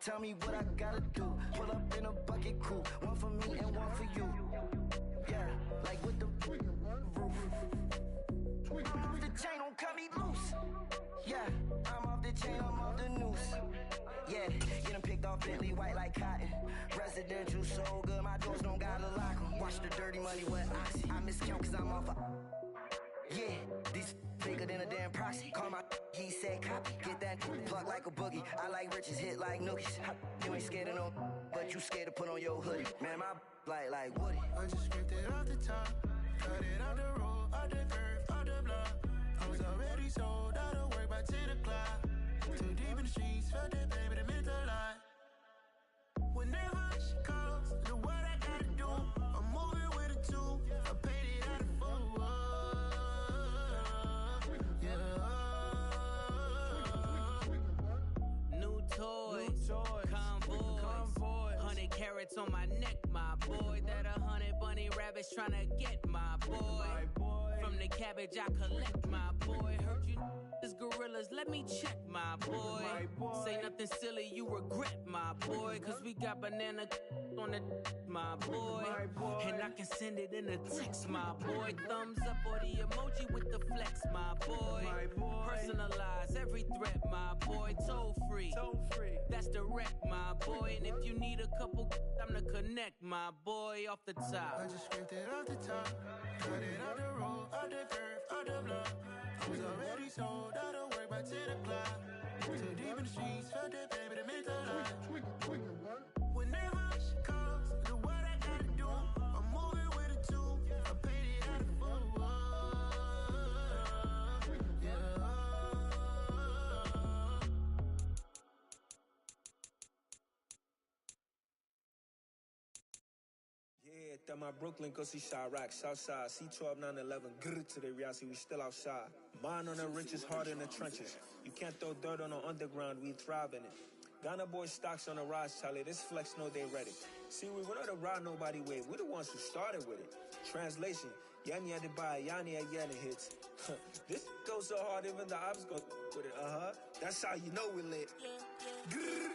Tell me what I gotta do. Pull up in a bucket crew, one for me and one for you. Yeah, like with the roof. I'm off the chain, don't cut me loose. Yeah, I'm off the chain, I'm off the noose. Yeah, get them picked off Bentley, white like cotton. Residential so good, my doors don't gotta lock them. Watch the dirty money with oxy. I miscount cause I'm off a... Yeah, these bigger than a damn proxy. Call my he said copy. Get that plug like a boogie. I like riches, hit like nookies. You ain't scared of no, but you scared to put on your hoodie. Man, my like Woody. I just scraped it off the top, cut it off the road, off the curve, off the block. I was already sold out of work by 10 o'clock. Too deep in the streets, felt that baby, that meant a lot. Whenever she calls, do what I gotta do. I'm moving with a two, I paid it out of full. Yeah. New toys, convoy, 100 carats on my neck, my boy. That 100 bunny rabbits tryna get my boy. From the cabbage I collect, my boy. Heard you is gorillas, let me check, my boy. Say nothing silly, you regret, my boy. Cause we got banana on the my boy. And I can send it in a text, my boy. Thumbs up or the emoji with the flex, my boy. Personalize every threat, my boy. Toll free, that's direct, my boy. And if you need a couple, I'm the connect, my boy. Off the top, I just scraped it off the top, cut it off the road, off the curve, off the block. I was already sold out of work by 10 o'clock. Too deep in the streets, felt that baby, that meant a lot. Whenever she calls, do what I gotta do. I'm moving with a two, I paid it out of full. Yeah, that my Brooklyn, cause he shot rock, Southside, C12, 911, grrr to the reality, we still outside. Mine on the richest, heart in the trenches. You can't throw dirt on the underground, we thrive in it. Ghana boy stocks on the rise, Charlie, this flex know they ready. See, we were not to ride nobody with, we the ones who started with it. Translation, Yanni had to buy, Yanni had Yanni hits. This goes so hard, even the ops go with it, That's how you know we lit. Grrr,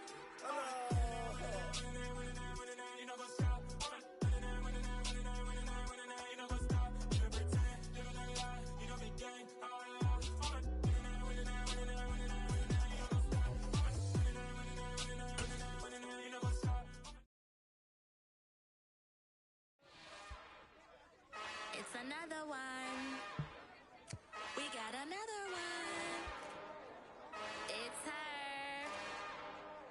It's another one. We got another one. It's her.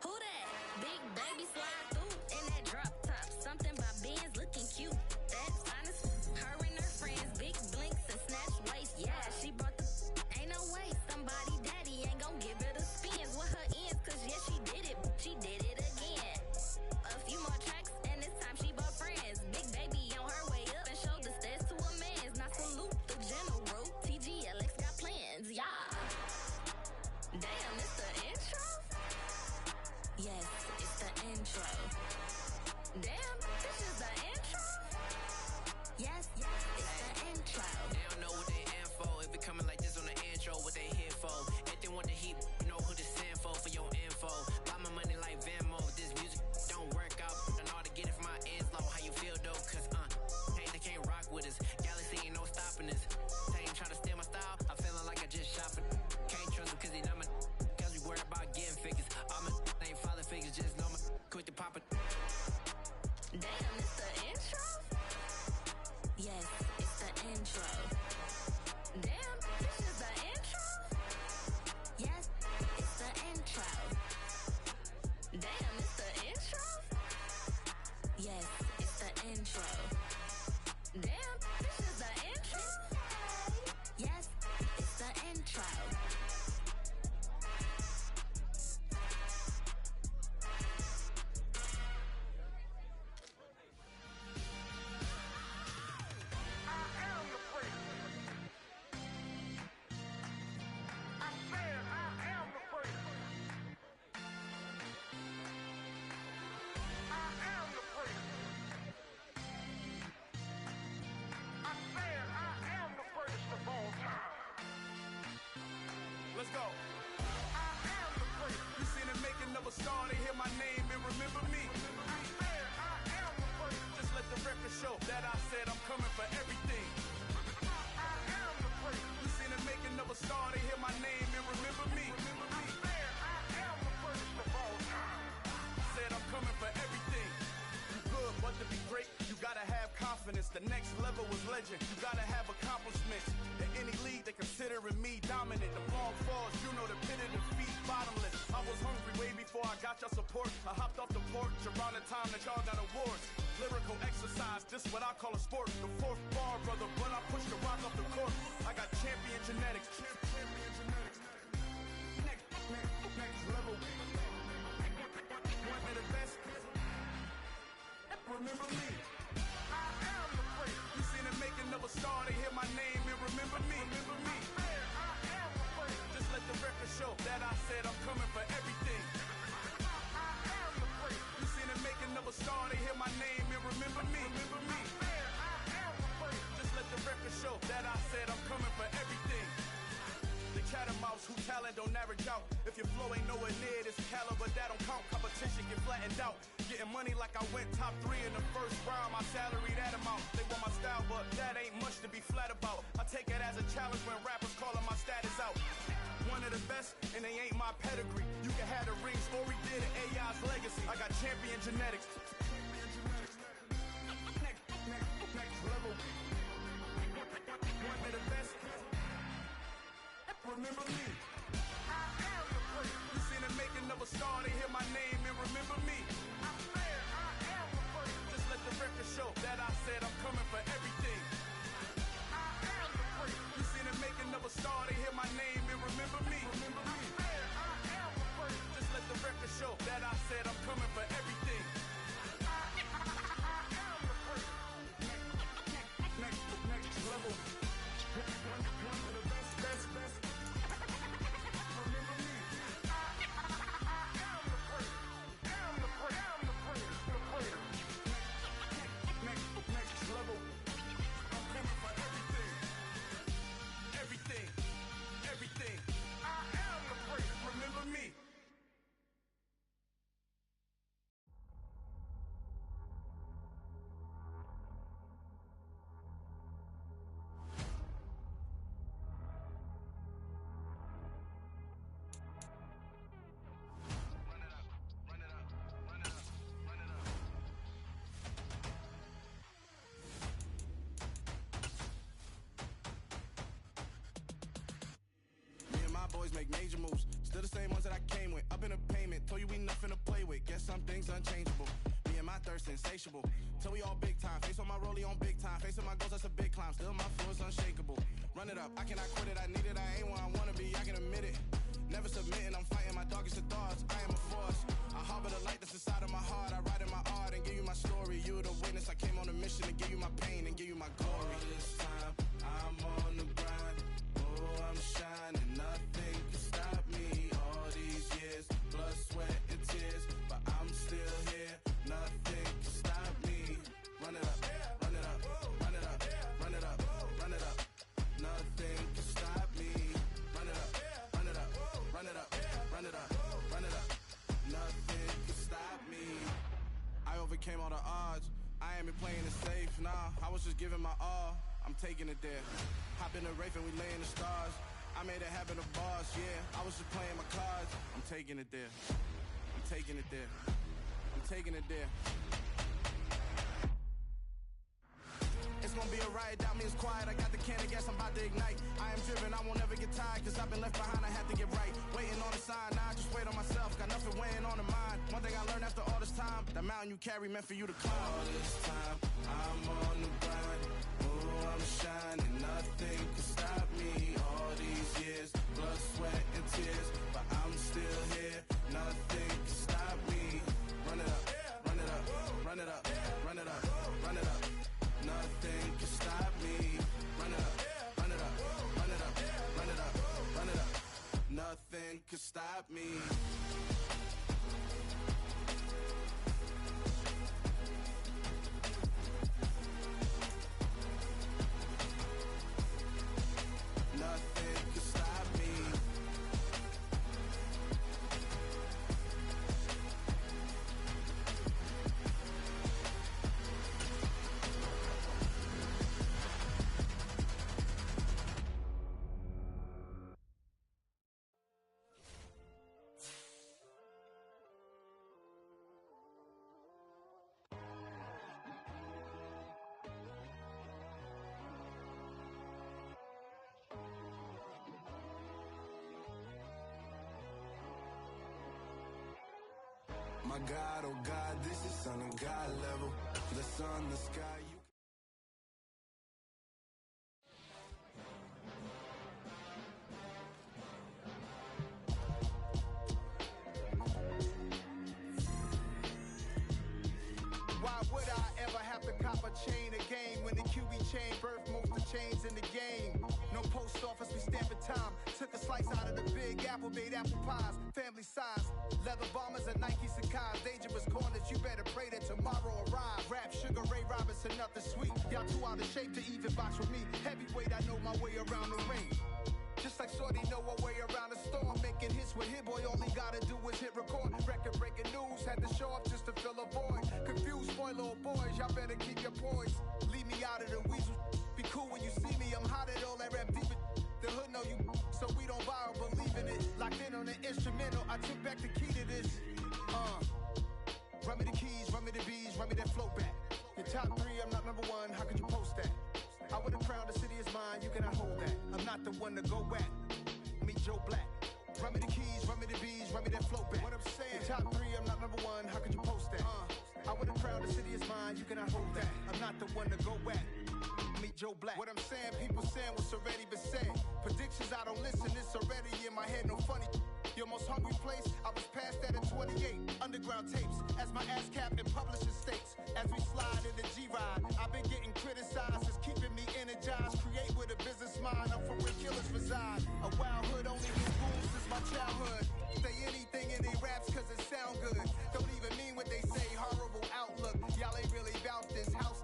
Who that? Big baby slide through in that drop top. Something by Benz looking cute. That's honest. Her and her friends, big blinks and snatch waist. Yeah, she brought the. Ain't no way. Somebody daddy ain't gon' give her the spins with her ends. Cause yeah, she did it. She did it again. A few more tracks and this time she bought friends. Big baby on her way up and showed the stairs to a man's. Now salute the general. TGLX got plans, yeah. Damn, it's the intro? Yes, it's the intro. Damn, this is the intro? Yes, it's the intro. They don't know what they in for. If it coming like this on the intro, what they here for? If they want the heat, you know who to send for your info. Buy my money like Venmo. This music don't work out. And all to get it from my ends low. How you feel though? Cause they can't rock with us. Galaxy ain't no stopping us. They ain't trying to steal my style. I'm feeling like I just shot for. Can't trust him cause he not my. Cause we worried about getting figures. All my ain't father figures. Just know my quick to pop it. Damn, it's the intro? Yes, it's the intro. Damn, this is the intro? Yes, it's the intro. Damn, it's the intro? Yes, it's the intro. Damn, this is the intro? Yes, it's the intro. The next level was legend. You gotta have accomplishments. In any league, they considering me dominant. The long falls, you know the pit of defeat, bottomless. I was hungry way before I got your support. I hopped off the porch around the time that y'all got awards. Lyrical exercise, this what I call a sport. The fourth bar, brother, but I push the rock off the court. I got champion genetics. Next level. One of the best. Remember me. I am the prince. You seen the making of a star, they hear my name and remember me. Remember me. I am the prince. Just let the record show that I said I'm coming for everything. I am the prince. You seen the making of a star, they hear my name and remember me. Remember me. I am the prince. Just let the record show that I said I'm coming for everything. The catamouse who talent don't average out. If your flow ain't nowhere near this caliber, that don't count. Competition get flattened out. Getting money like I went top 3 in the first round. My salary that amount. They want my style, but that ain't much to be flat about. I take it as a challenge when rappers calling my status out. One of the best, and they ain't my pedigree. You can have the rings, or we did an AI's legacy. I got champion genetics. Next level. One of the best. Remember me. I am the prince. You seen the making of a star, they hear my name and remember me. I swear I am the prince. Just let the record show that I said I'm coming for everything. I am the prince. You seen the making of a star, they hear my name and remember me. Remember me. I swear I am the prince. Just let the record show that I said I'm coming for everything. I am the prince. Next level. One of the best. Everything. I am the prince. Remember me. Boys make major moves, still the same ones that I came with. Up in a payment, told you we nothing to play with. Guess some things unchangeable. Me and my thirst insatiable. Till we all big time. Face on my rollie on big time. Facing my goals, that's a big climb. Still my flow is unshakable. Run it up, I cannot quit it. I need it, I ain't where I wanna be. I can admit it. Never submitting, I'm fighting my darkest of thoughts. I am a force. I harbor the light that's inside of my heart. I write in my art and give you my story. You the witness. I came on a mission to give you my pain and give you my glory. All this time, I'm on the grind. Oh, I'm shining. Nothing can stop me. All these years, blood, sweat, and tears. But I'm still here. Nothing can stop me. Run it up, run it up, run it up, run it up, run it up. Nothing can stop me. Run it up, run it up, run it up, run it up, run it up. Nothing can stop me. I overcame all the odds. I ain't been playing it safe, nah. I was just giving my all. I'm taking it there. Hop in the Wraith and we lay in the stars. I made it happen, the boss, yeah. I was just playing my cards. I'm taking it there. I'm taking it there. I'm taking it there. It's gonna be a riot, doubt me, it's quiet. I got the can of gas, I'm about to ignite. I am driven, I won't ever get tired, cause I've been left behind, I had to get right. Waiting on the sign, now I just wait on myself. Got nothing weighing on the mind. One thing I learned after all this time, the mountain you carry meant for you to climb. All this time, I'm on the grind. Oh, I'm shining, nothing can stop me. All these years, blood, sweat, and tears. But I'm still here, nothing can stop me. Run it up, run it up, run it up, run it up, run it up. Nothing can stop me. Run it up, run it up, run it up, run it up, run it up. Nothing can stop me. Nothing can stop me. my God, oh God, this is son of God level. The sun, the sky, you. Why would I ever have to cop a chain again when the QB chain birthed most of chains in the game? No post office, we stamping time. Took a slice out of the big apple, made apple pies, family size. Leather bombers and Nike Sakai's. Dangerous corners, you better pray that tomorrow arrive. Rap, Sugar Ray Robinson, nothing sweet. Y'all too out of shape to even box with me. Heavyweight, I know my way around the ring. Just like Shorty know her way around the storm. Making hits with Hit Boy, all he gotta do is hit record. Record breaking news, had to show up just to fill a void. Confused boy, little boys, y'all better keep your poise. Leave me out of the weasel. Be cool when you see me, I'm hot at all that rap deep. The hood know you, so we don't borrow, believe in it. Locked in on the instrumental, I took back the key to this. Run me the keys, run me the bees, run me that flow back. Your top three, I'm not number one, how could you post that? I would've crowned the city is mine, you cannot hold that. I'm not the one to go back. Meet Joe Black. Run me the keys, run me the bees, run me that flow back. What I'm saying, top three, I'm not number one, how could you post that? I would've crowned the city is mine, you cannot hold that. I'm not the one to go back. Meet Joe Black. What I'm saying, people saying what's already been said. Predictions, I don't listen, it's already in my head, no funny. Your most hungry place, I was past that at 28. Underground tapes, as my ass cap in publishing states. As we slide in the G-Ride, I've been getting criticized, it's keeping me energized. Create with a business mind, I'm from where killers reside. A wild hood, only knew goons since my childhood. Say anything in they raps cause it sound good. Don't even mean what they say, horrible outlook. Y'all ain't really bout this house.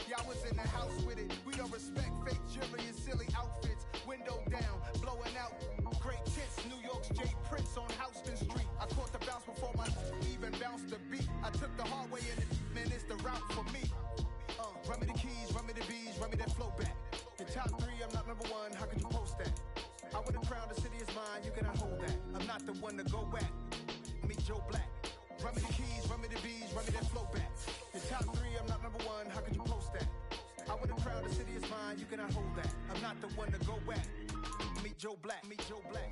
Y'all was in the house with it. We don't respect fake jewelry and silly outfits. Window down, blowing out. Great tits, New York's J. Prince on Houston Street. I caught the bounce before my even bounced the beat. I took the hard way in it, man, it's the route for me. Run me the keys, run me the bees, run me that flow back. Your top three, I'm not number one, how could you post that? I would've crowned the city is mine, you cannot hold that. I'm not the one to go back. Meet Joe Black. Run me the keys, run me the bees, run me that flow back. Your top three, I'm not number one, how could you post that? I would've crowned the city is mine, you cannot hold that. I'm not the one to go back. Meet Joe Black, meet Joe Black.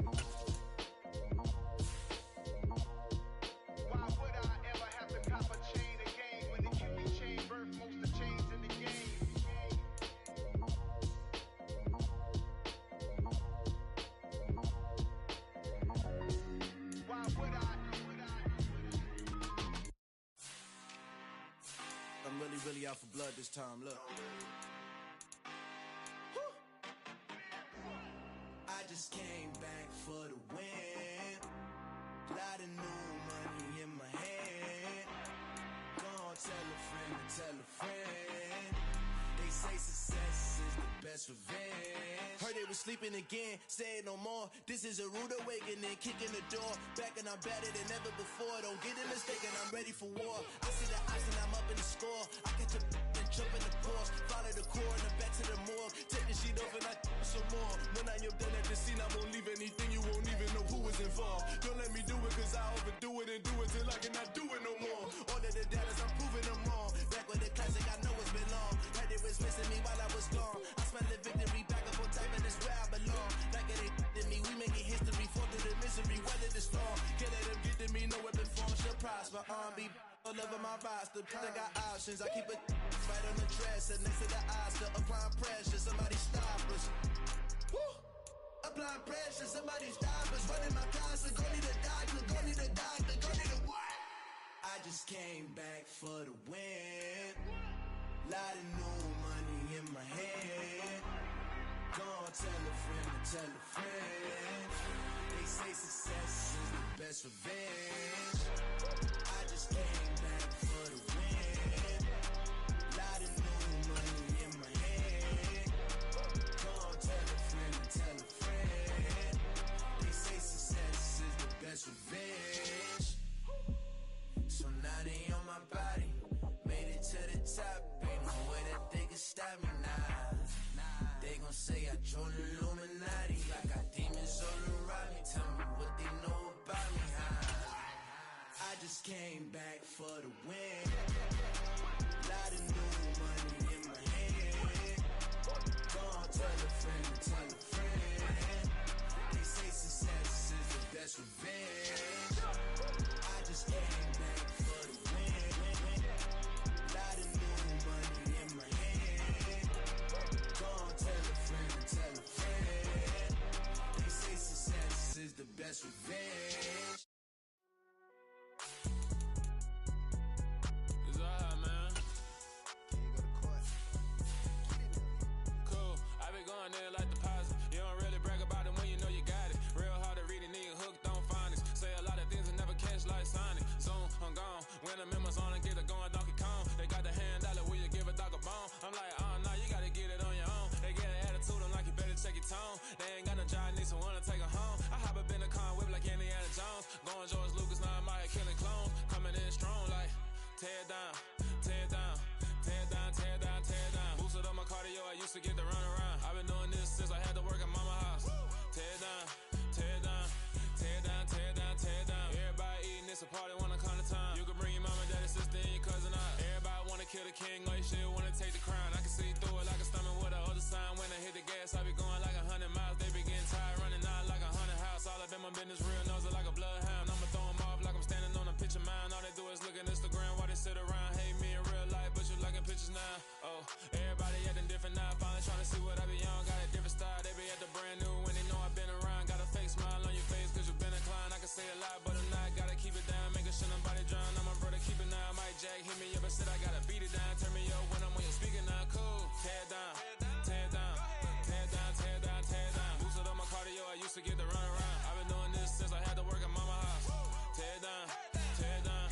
Why would I ever have to cop a chain again when the QB chain birthed most of chains in the game? Why would I? I'm really out for blood this time, look. I just came back for the win. Lot of new money in my hand. Gonna tell a friend to tell a friend. They say success is the best revenge. Heard they was sleeping again, say it no more. This is a rude awakening, kicking the door. Back and I'm better than ever before. Don't get it mistaken, I'm ready for war. I see the ice and I'm up in the score. I catch a and jump in the course. Follow the core and the back to the morgue. Take the sheet off and I some more. When I am done at the scene, I won't leave anything. You won't even know who was involved. Don't let me do it cause I overdo it and do it till I cannot do it no more. All of the doubters, I'm proving them wrong. Back with the classic, I know it's been long. Heard they was missing me while I was gone. I smell the victory back up on time and it's where I belong. Like it ain't to me, we making history. Fall through the misery, weather the storm. Can't let them get to me, no weapon form shall prosper. Be all over my roster, I got options. I keep it right on the dresser, next to the Oscar. Applying pressure, somebody stop us. Woo! Applying pressure, somebody stop us. Running my closet, go need a doctor, go need a doctor, go need a what? I just came back for the win. Lot of new money in my hand. Gonna tell a friend to tell a friend. They say success is the best revenge. I just came back for the win. Lot of new money in my hand. Gonna tell a friend to tell a friend. They say success is the best revenge. So now they on my body. Made it to the top. Ain't no way that they can stop me now. They gon' say I joined the Illuminati. I got demons all around me. Tell me what they know about me, I just came back for the win. Lot of new money in my hand. Gonna tell a friend to tell a friend. They say success is the best revenge. I just came back for going in like deposit. You don't really brag about it when you know you got it. Real hard to read it, nigga hooked on phonics. Say a lot of things and never catch like Sonic. Zoom, I'm gone. When the members on and get it going Donkey Kong. They got the hand dollar, will you give a dog a bone? I'm like, oh no, you gotta get it on your own. They get an attitude, I'm like, you better check your tone. They ain't got no job, need someone to take her home. I hop up in the car, whip like Indiana Jones. Going George Lucas, now I'm out here killing clones. Coming in strong like, tear it down, tear it down, tear it down, tear it down, tear it down. Boosted up my cardio, I used to get the run around. I've been doing this since I had to work at mama house. Tear it down, tear it down, tear it down, tear it down, tear it down. Everybody eating, it's a party, wanna come to time. You can bring your mama, daddy, sister, and your cousin out. Everybody wanna kill the king, like shit, wanna take the crown. I can see through it like a stomach with a other sign. When I hit the gas, I be going like 100 miles. They be getting tired, running out like 100 house. All up in my business, real nose like a bloodhound. I'ma throw them off like I'm standing on a picture mound. All they do is look at Instagram while they sit around. Hate me in real life, but you liking pictures now. Oh, everybody acting different now. Finally trying to see what I be on. Got a different style, they be at the brand new when they know I've been around. Got a fake smile on your face cause you been inclined. I can say a lot, but I'm not. Gotta keep it down, making sure nobody drown. I'm my brother, keep it now. Mike Jack hit me up and said I gotta beat it down. Turn me up when I'm on your speaker now. Cool, tear it down, tear it down, tear it down, tear it down, tear it down. Boosted up my cardio, I used to get the run around. I've been doing this since I had to work at mama house. Tear it down, tear it down,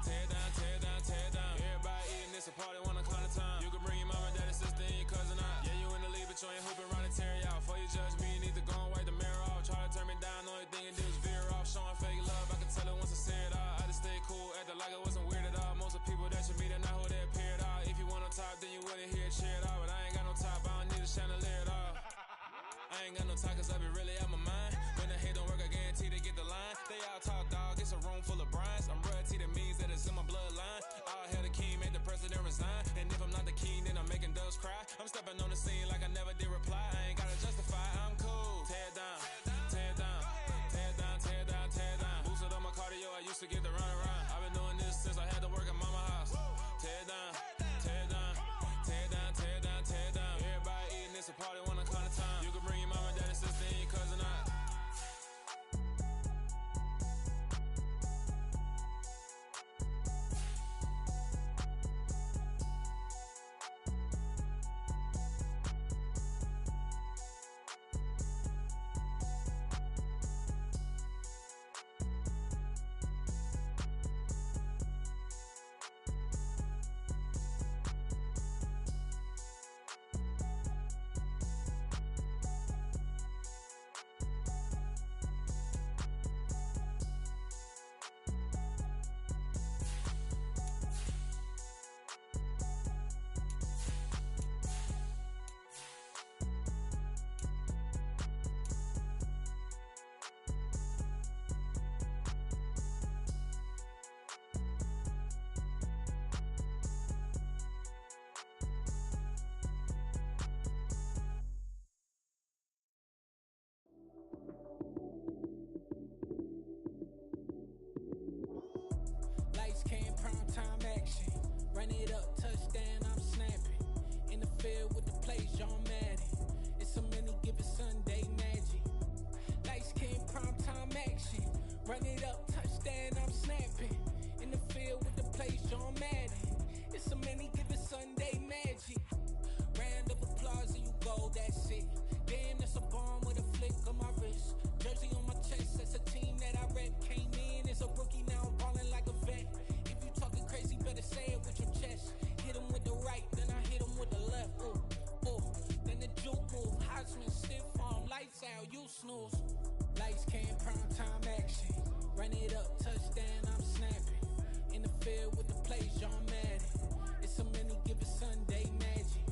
tear it down, tear it down, tear it down. Everybody eating, it's a party, wanna come to time. You can bring your mama, daddy, sister, and your cousin out. Yeah, you in the lead, but you ain't hooping around and tear out. Before you judge me, you need to go and wipe the mirror off. Try to turn me down, only thing you do is veer off. Showing fake love, I can tell it once I see it all. I just stay cool, acting like it wasn't weird at all. Most of the people that you meet are not who they appear at all. If you want on top, then you wouldn't hear it cheer at all. But I ain't got no top, I don't need a chandelier at all. I ain't got no talk cause I be really out my mind. When the hate don't work, I guarantee they get the line. They all talk dog, it's a room full of brines. I'm royalty, that means that it's in my bloodline. All hail the king, made the president resign. And if I'm not the king, then I'm making doves cry. I'm stepping on the scene like I never did reply. I ain't gotta justify, I'm cool. Tear it down, tear it down, tear it down, tear it down, tear it down. Boosted up my cardio, I used to get the run around. I've been doing this since I had to work at mama house. Tear it down, tear it down, tear it down, tear it down, tear it down. Everybody eating, it's a party, wanna come to time. You can bring your mama, daddy, sister, and your cousin out. Lights came, prime time action. Run it up, touchdown, I'm snapping. In the field with the plays, John Madden. It's a many given Sunday magic. Lights came, prime time action. Run it up, touchdown, I'm snapping. In the field with the plays, John Madden. It's a many given Sunday magic. Round of applause and you go, that's it. Damn, that's a bomb with a flick on my wrist. Jersey on my chest, that's a team that I rep. Came in as a rookie, now I'm ballin' like a vet. If you talking crazy, better say it with your chest. Hit him with the right, then I hit him with the left. Ooh, ooh. Then the juke move, Heisman, stiff arm, lights out, you snooze. Lights came, prime time action. Run it up, touchdown, I'm snapping. In the field with the plays, John Madden. It's a many given Sunday magic.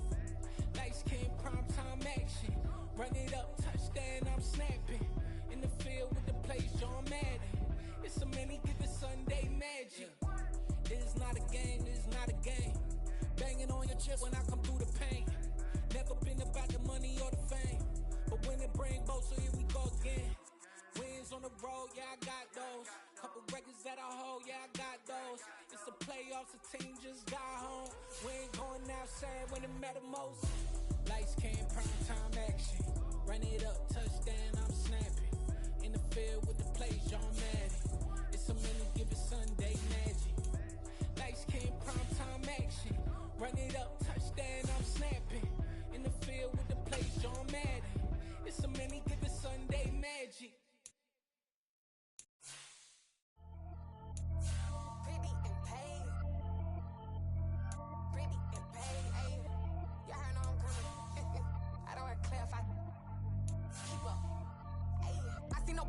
Lights came, prime time action. Run it up, touchdown, I'm snapping. In the field with the plays, John Madden. It's a many given Sunday magic. It is not a game, it is not a game. Banging on your chest when I come through the pain. Never been about the money or the fame. But when it bring both, so here we go again. Wins on the road, yeah, I got those. Couple records that I hold, yeah, I got those. It's the playoffs, the team just got home. We ain't going outside when it matter most. Lights came, prime time action. Run it up, touchdown, I'm snapping. In the field with the plays, John Madden. It's a many given Sunday magic. Lights came, prime time action. Run it up, touchdown, I'm snapping. In the field with the plays, John Madden.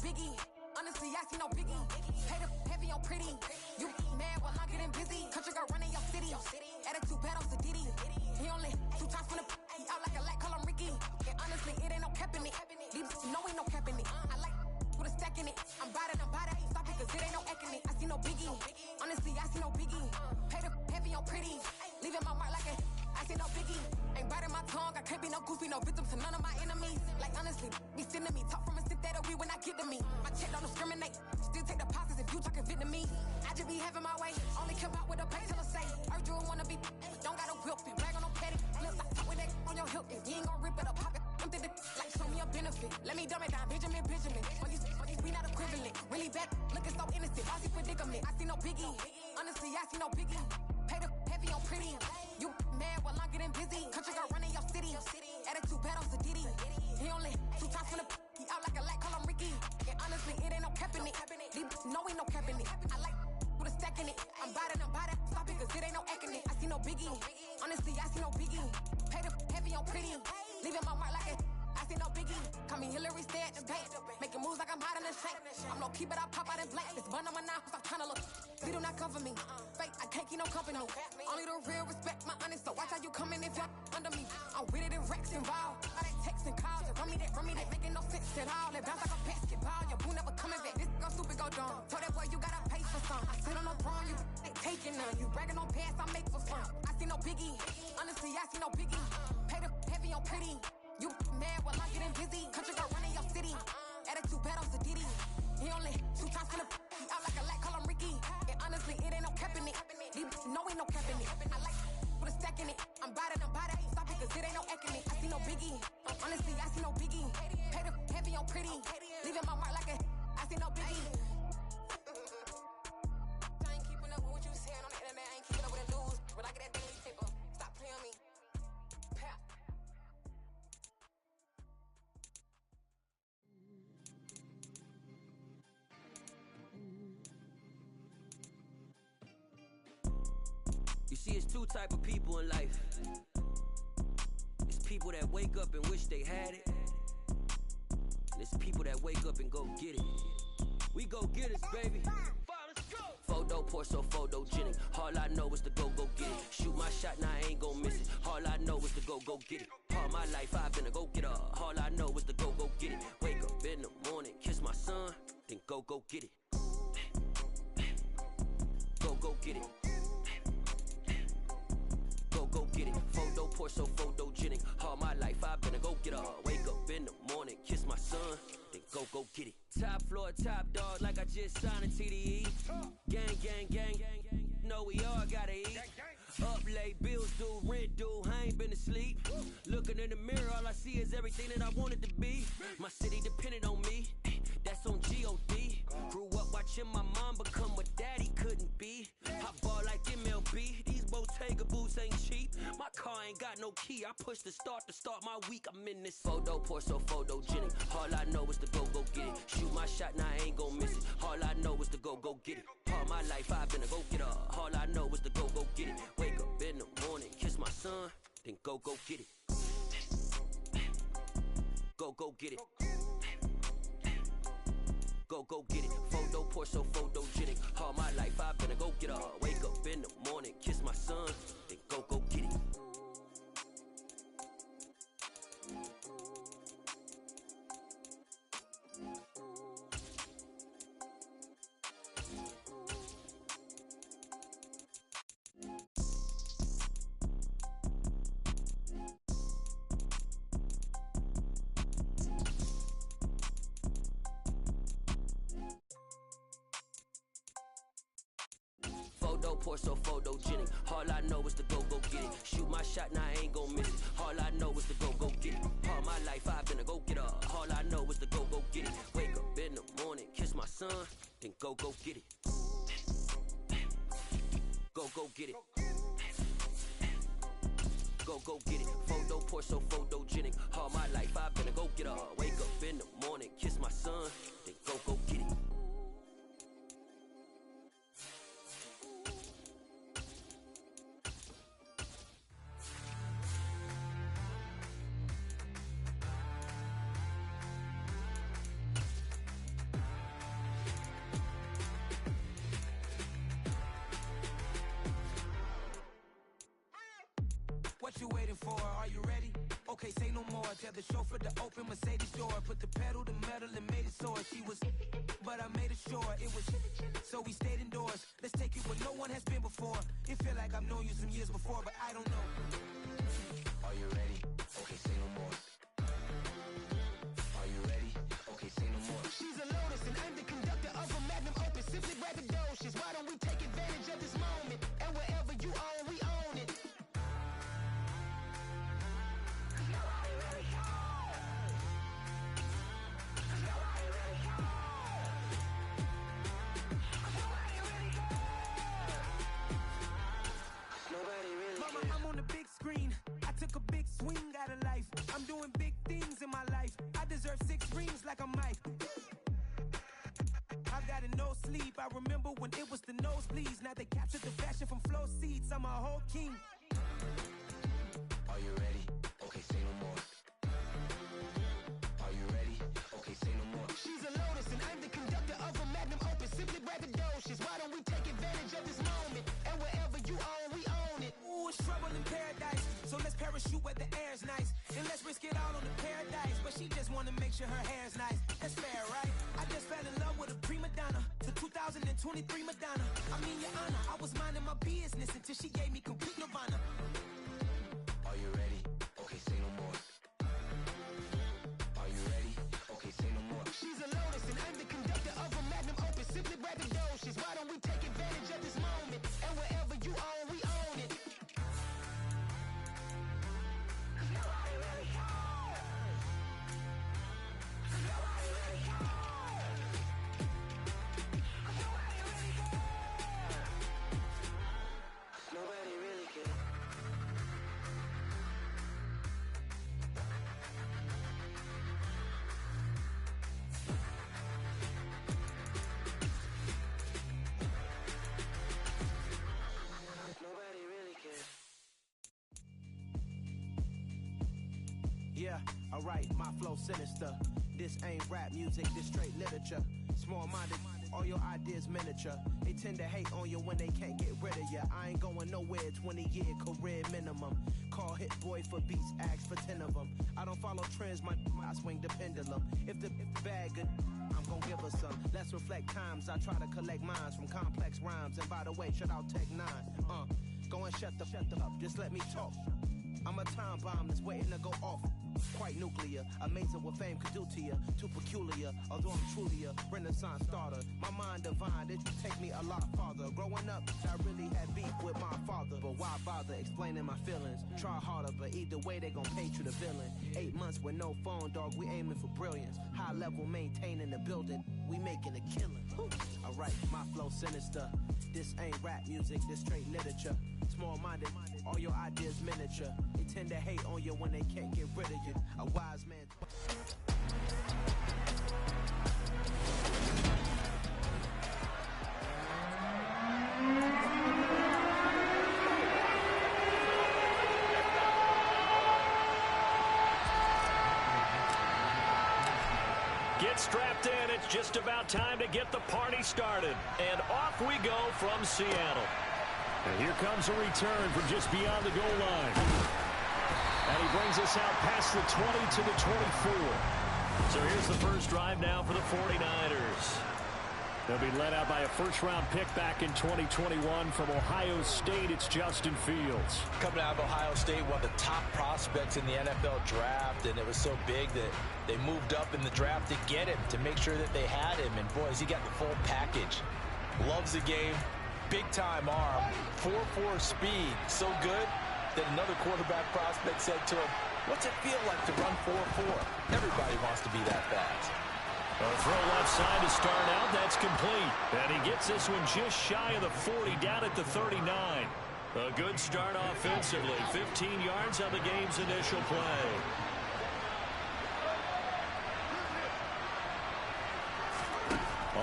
biggie. Honestly, I see no biggie. Pay the heavy on pretty. You mad while I'm getting busy. Country girl running your city. Attitude bad on Sadiddy. He only 2 times from the he out like a light, call him Ricky. And honestly, it ain't no cap in it. These know ain't no cap in it. I like with a stack in it. I'm bout it, stop it, cause it ain't no acting it. I see no biggie. Honestly, I see no biggie. Pay the heavy on pretty. Leaving my mark like a I see no biggie. Ain't biting my tongue, I can't be no goofy, no victim to none of my enemies. Like honestly, be sending me talk from a stick that'll be when I get to me. My check don't discriminate, still take deposits if you talking Vietnamese. I just be having my way, only come out with a pay till I say. Urge you wanna be, don't got no whip and brag on no petty. Look like talk with that on your hip, if you ain't gon' rip it up, pop it. I'm the like show me a benefit. Let me dumb it down, Benjamin. We not equivalent, really bad, looking so innocent. Bossy predicament, I see no biggie. Honestly, I see no biggie. Pay the heavy on pretty. You mad while I'm getting busy. Country girl running your city. Attitude bad on Sadiddy. He only 2 times from the he out like a light, call him Ricky. And honestly, it ain't no cap in it. These know ain't no cap in it. I like with a stack in it. I'm bout it, stop it, cause it ain't no acting it. I see no biggie. Honestly, I see no biggie. Pay the heavy on pretty. Leaving my mark like a I see no biggie. Call me Hillary, stay at the bank. Making moves like I'm hot in the shank. I'm low key, but I pop out in blank. This bun on my knife, stop trying to look. They do not cover me. Fake, I can't keep no company. Only the real respect my honest. So watch how you coming if you're under me. I'm with it in Rex involved. All that text and calls. Run me that, making no sense at all. That bounce like a basketball. Your boo never coming back. This go stupid, go dumb. Told that boy you gotta pay for some. I sit on no throne, you ain't taking none. You bragging on past, I make for fun. I see no biggie. Honestly, I see no biggie. Pay the heavy on pretty. You mad while I'm getting busy. Country girl running your city. Attitude bad on Sadiddy. He only 2 times from the he out like a light, call him Ricky. And honestly, it ain't no cap in it. These know ain't no cap in it. I like with a stack in it. I'm bout it, stop it, cause it ain't no acting it. I see no biggie. Honestly, I see no biggie. Pay the heavy on pretty. Leaving my mark like a I see no biggie. I ain't keeping up with what you saying on the internet. I ain't keeping up with the news. But I get that daily paper. Stop playing on me. Pap. You see, it's 2 type of people in life. It's people that wake up and wish they had it. And it's people that wake up and go get it. We go get it, baby. Photo poor, so photogenic. All I know is to go get it. Shoot my shot, now I ain't gon' miss it. All I know is to go get it. All my life I've been a go-getter. All I know is to go get it. Wake up in the morning, kiss my son, then go get it. Go get it. Go get it. Photo poor, so photogenic. All my life I've been a go-getter. Wake up in the morning, kiss my son, then go get it. Top floor, top dog, like I just signed a TDE. Gang. Know we all gotta eat. Up late, bills due, rent due, I ain't been asleep. Looking in the mirror, all I see is everything that I wanted to be. My city depended on me, that's on G.O.D. Grew up watching my mom become what daddy couldn't be. I ball like MLB, these Bottega boots ain't cheap. My car ain't got no key, I push the start to start my week. I'm in this photo poor, so photogenic. All I know is to go get it. Shoot my shot, now I ain't gon' miss it. All I know is to go get it. All my life I've been a go-getter. All I know is to go get it. Wake up in the morning, kiss my son, then go get it. Go get it. Go get it. Photo poor, so photogenic. All my life I've been a go-getter. Wake up in the morning, kiss my son, then go get it. Photo poor, so photogenic. All I know is to go get it. Shoot my shot, now I ain't gon' miss it. All I know is to go get it. All my life I've been a go-getter. All I know is to go get it. Wake up in the morning, kiss my son, then go get it. Go get it. Go get it. Photo poor, so photogenic. All my life I've been a go-getter. Wake up in the morning, kiss my son, then go get it. you waiting for? Are you ready? Okay, say no more. Tell the chauffeur to open Mercedes door. Put the pedal to metal and made it soar. She was, but I made it sure it was. So we stayed indoors. Let's take it where no one has been before. It feel like I've known you some years before, but I don't know. Are you ready? Okay, say no more. Are you ready? Okay, say no more. She's a Lotus and I'm the conductor of a Magnum Opus. Simply braggadocious. Why don't we take advantage of this moment? And wherever you own, we own it. Mama, I'm on the big screen. I took a big swing out of life. I'm doing big things in my life. I deserve 6 rings like I'm Mike. I've got a no sleep. I remember when it was the nosebleeds. Now they captured the fashion from flow seats. I'm a whole king. Are you ready? Okay, say no more. Are you ready? Okay, say no more. She's a Lotus and I'm the conductor of a Magnum Opus. Simply braggadocious. Why don't we take advantage of this moment? And wherever you own, we own it. Ooh, it's trouble in paradise. So let's parachute where the air's nice. And let's risk it all on the paradise. But she just wanna make sure her hair's nice. That's fair, right? I just fell in love with a prima donna. To 2023 Madonna. I mean, your honor, I was minding my business until she gave me complete nirvana. Are you ready? Okay, say no more. Are you ready? Okay, say no more. She's a Lotus and I'm the conductor of a Magnum Opus. Simply braggadocious. Why don't we take advantage of this moment? And wherever you own, we own it. Nobody really cares. Nobody really cares. Yeah, alright, my flow sinister. This ain't rap music, this straight literature. Small-minded, all your ideas miniature. They tend to hate on you when they can't get rid of you. I ain't going nowhere, 20-year career minimum. Call Hit Boy for beats, ask for 10 of them. I don't follow trends, I swing the pendulum. If the bag good, I'm gon' give her some. Let's reflect times, I try to collect minds from complex rhymes. And by the way, shut out Tech 9. Go and shut the up, just let me talk. I'm a time bomb that's waiting to go off. Quite nuclear, amazing what fame could do to you. Too peculiar, although I'm truly a Renaissance starter. My mind divine, it take me a lot farther. Growing up, I really had beef with my father. But why bother explaining my feelings? Try harder, but either way they gon' paint you the villain. 8 months with no phone, dog, we aiming for brilliance. High level maintaining the building, we making a killing. Alright, my flow sinister. This ain't rap music, this straight literature. Small-minded, all your ideas miniature. They tend to hate on you when they can't get rid of you. A wise man. Get strapped in. It's just about time to get the party started. And off we go from Seattle. And here comes a return from just beyond the goal line. And he brings us out past the 20 to the 24. So here's the first drive now for the 49ers. They'll be led out by a first-round pick back in 2021 from Ohio State. It's Justin Fields. Coming out of Ohio State, one of the top prospects in the NFL draft, and it was so big that they moved up in the draft to get him, to make sure that they had him. And, boys, he got the full package. Loves the game. Big-time arm, 4.4 speed, so good that another quarterback prospect said to him, what's it feel like to run 4.4? Everybody wants to be that fast. A throw left side to start out, that's complete. And he gets this one just shy of the 40, down at the 39. A good start offensively, 15 yards on the game's initial play.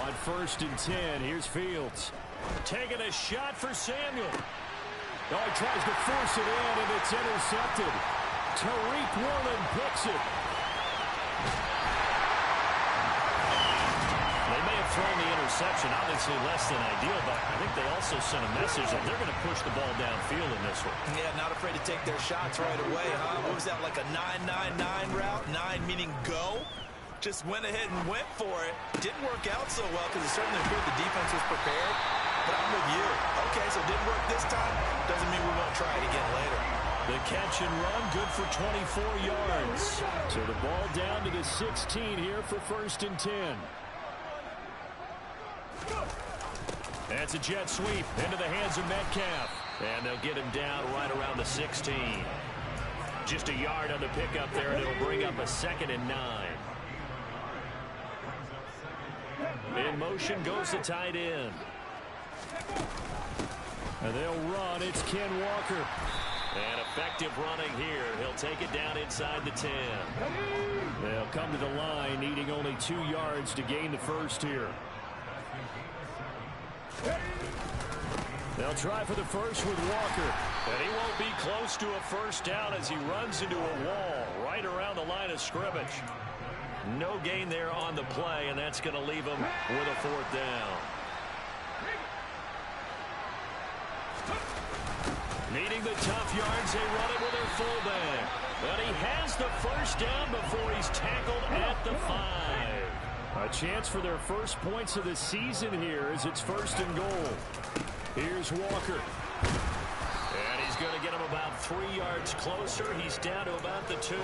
On 1st and 10, here's Fields. Taking a shot for Samuel. Oh, he tries to force it in, and it's intercepted. Tariq Woolen picks it. They may have thrown the interception. Obviously less than ideal, but I think they also sent a message that they're going to push the ball downfield in this one. Yeah, not afraid to take their shots right away, huh? What was that, like a 9-9-9 route? 9 meaning go? Just went ahead and went for it. Didn't work out so well because it certainly appeared the defense was prepared. But I'm with you. Okay, so it didn't work this time. Doesn't mean we won't try it again later. The catch and run, good for 24 yards. So the ball down to the 16 here for 1st and 10. That's a jet sweep into the hands of Metcalf. And they'll get him down right around the 16. Just a yard on the pickup there, and it'll bring up a 2nd and 9. In motion goes the tight end. And they'll run. It's Ken Walker. And effective running here. He'll take it down inside the 10. They'll come to the line, needing only 2 yards to gain the first here. They'll try for the first with Walker. And he won't be close to a first down as he runs into a wall right around the line of scrimmage. No gain there on the play, and that's going to leave him with a 4th down. Needing the tough yards, they run it with their fullback. But he has the first down before he's tackled at the 5. A chance for their first points of the season here as it's 1st and goal. Here's Walker. And he's going to get him about 3 yards closer. He's down to about the 2.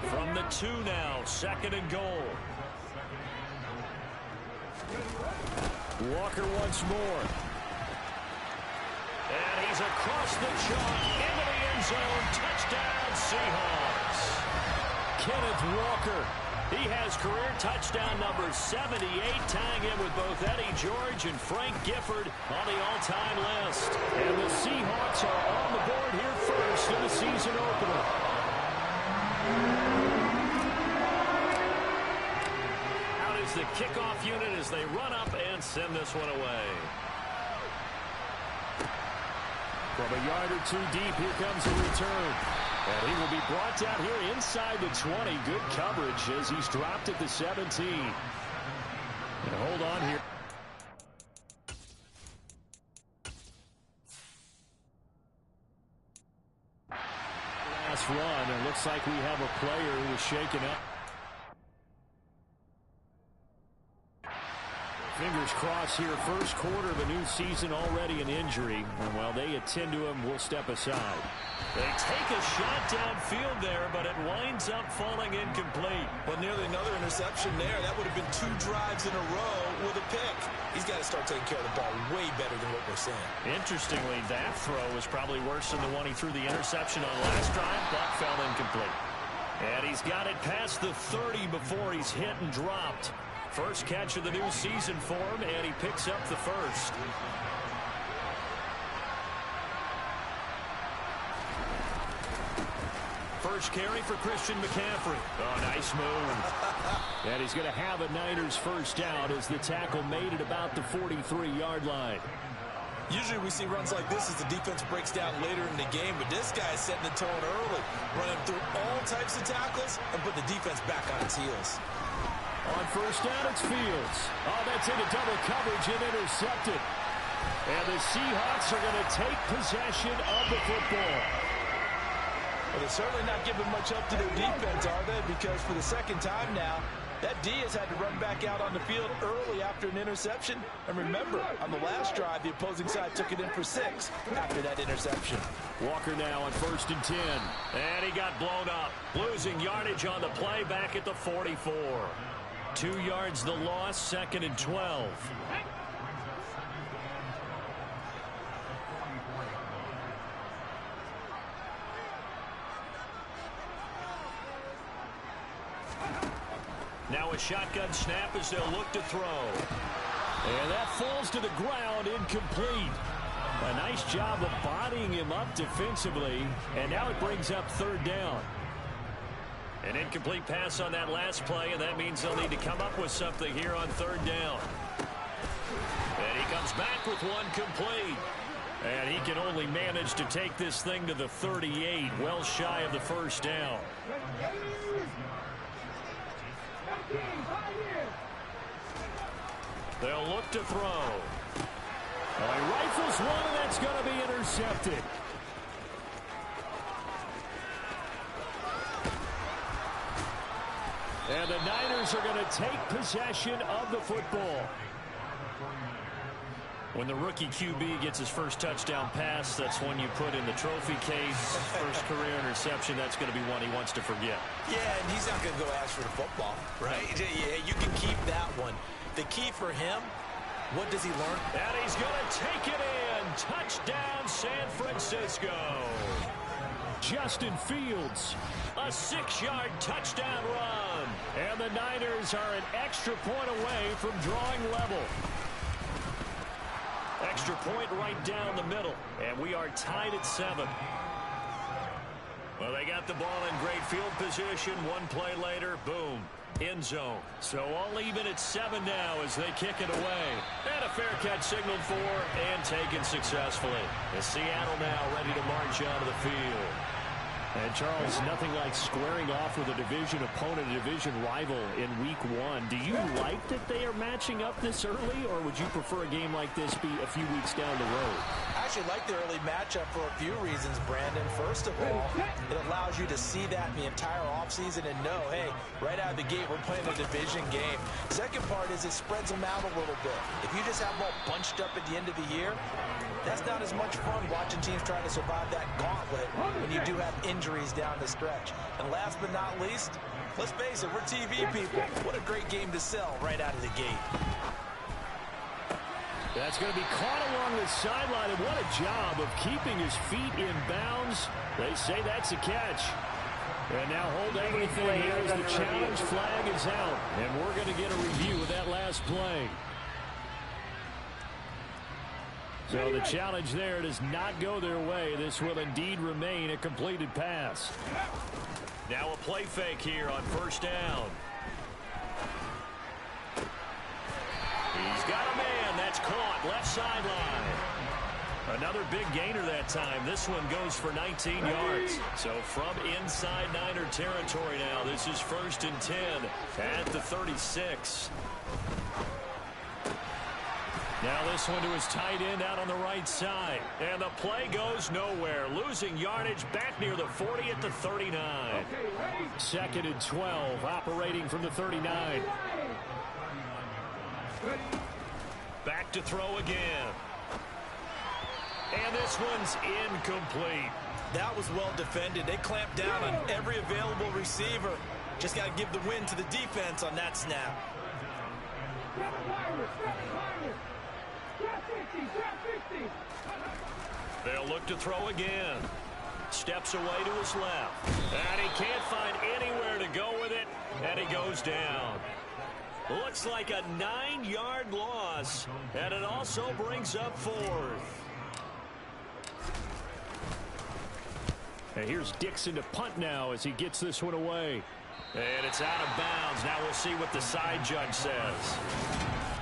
From the 2 now, 2nd and goal. Walker once more. And he's across the chalk into the end zone. Touchdown, Seahawks. Kenneth Walker. He has career touchdown number 78, tying him with both Eddie George and Frank Gifford on the all-time list. And the Seahawks are on the board here first in the season opener. Out is the kickoff unit as they run up and send this one away. From a yard or 2 deep, here comes a return. And he will be brought down here inside the 20. Good coverage as he's dropped at the 17. And hold on here. Last run, it looks like we have a player who was shaken up. Fingers crossed here, first quarter of a new season, already an injury. And while they attend to him, we'll step aside. They take a shot downfield there, but it winds up falling incomplete. Well, nearly another interception there. That would have been 2 drives in a row with a pick. He's got to start taking care of the ball way better than what we're seeing. Interestingly, that throw was probably worse than the one he threw the interception on last drive, but fell incomplete. And he's got it past the 30 before he's hit and dropped. First catch of the new season for him, and he picks up the first. First carry for Christian McCaffrey. Oh, nice move. And he's going to have a Niners first down as the tackle made at about the 43-yard line. Usually we see runs like this as the defense breaks down later in the game, but this guy is setting the tone early, running through all types of tackles and put the defense back on its heels. On first down, it's Fields. Oh, that's into double coverage and intercepted. And the Seahawks are going to take possession of the football. Well, they're certainly not giving much up to their defense, are they? Because for the second time now, that D has had to run back out on the field early after an interception. And remember, on the last drive, the opposing side took it in for 6 after that interception. Walker now on 1st and 10. And he got blown up. Losing yardage on the play back at the 44. 2 yards the loss, 2nd and 12. Now a shotgun snap as they'll look to throw. And that falls to the ground, incomplete. A nice job of bodying him up defensively. And now it brings up 3rd down. An incomplete pass on that last play, and that means they'll need to come up with something here on 3rd down. And he comes back with one complete. And he can only manage to take this thing to the 38, well shy of the first down. They'll look to throw. He rifles one, and that's going to be intercepted. And the Niners are going to take possession of the football. When the rookie QB gets his first touchdown pass, that's one you put in the trophy case. First career interception, that's going to be one he wants to forget. Yeah, and he's not going to go ask for the football, right? Yeah, you can keep that one. The key for him, what does he learn? And he's going to take it in. Touchdown, San Francisco. Justin Fields, a 6-yard touchdown run. And the Niners are an extra point away from drawing level. Extra point right down the middle. And we are tied at 7. Well, they got the ball in great field position. One play later, boom, end zone. So all even at 7 now as they kick it away. And a fair catch signaled for and taken successfully. As Seattle now ready to march onto the field. And, Charles, nothing like squaring off with a division opponent, a division rival in Week 1. Do you like that they are matching up this early, or would you prefer a game like this be a few weeks down the road? I actually like the early matchup for a few reasons, Brandon. First of all, it allows you to see that in the entire offseason and know, hey, right out of the gate, we're playing a division game. Second part is it spreads them out a little bit. If you just have them all bunched up at the end of the year, that's not as much fun watching teams trying to survive that gauntlet when you do have injuries down the stretch. And last but not least, let's face it, we're TV people. What a great game to sell right out of the gate. That's going to be caught along the sideline, and what a job of keeping his feet in bounds. They say that's a catch. And now hold everything here as the challenge flag is out. And we're going to get a review of that last play. So the challenge there does not go their way. This will indeed remain a completed pass. Now a play fake here on first down. He's got a man. That's caught. Left sideline. Another big gainer that time. This one goes for 19 yards. So from inside Niner territory now, this is 1st and 10 at the 36. Now this one to his tight end out on the right side. And the play goes nowhere. Losing yardage back near the 40 at the 39. 2nd and 12, operating from the 39. Back to throw again. And this one's incomplete. That was well defended. They clamped down on every available receiver. Just got to give the win to the defense on that snap. They'll look to throw again. Steps away to his left. And he can't find anywhere to go with it. And he goes down. Looks like a 9-yard loss. And it also brings up 4th. And here's Dixon to punt now as he gets this one away. And it's out of bounds. Now we'll see what the side judge says.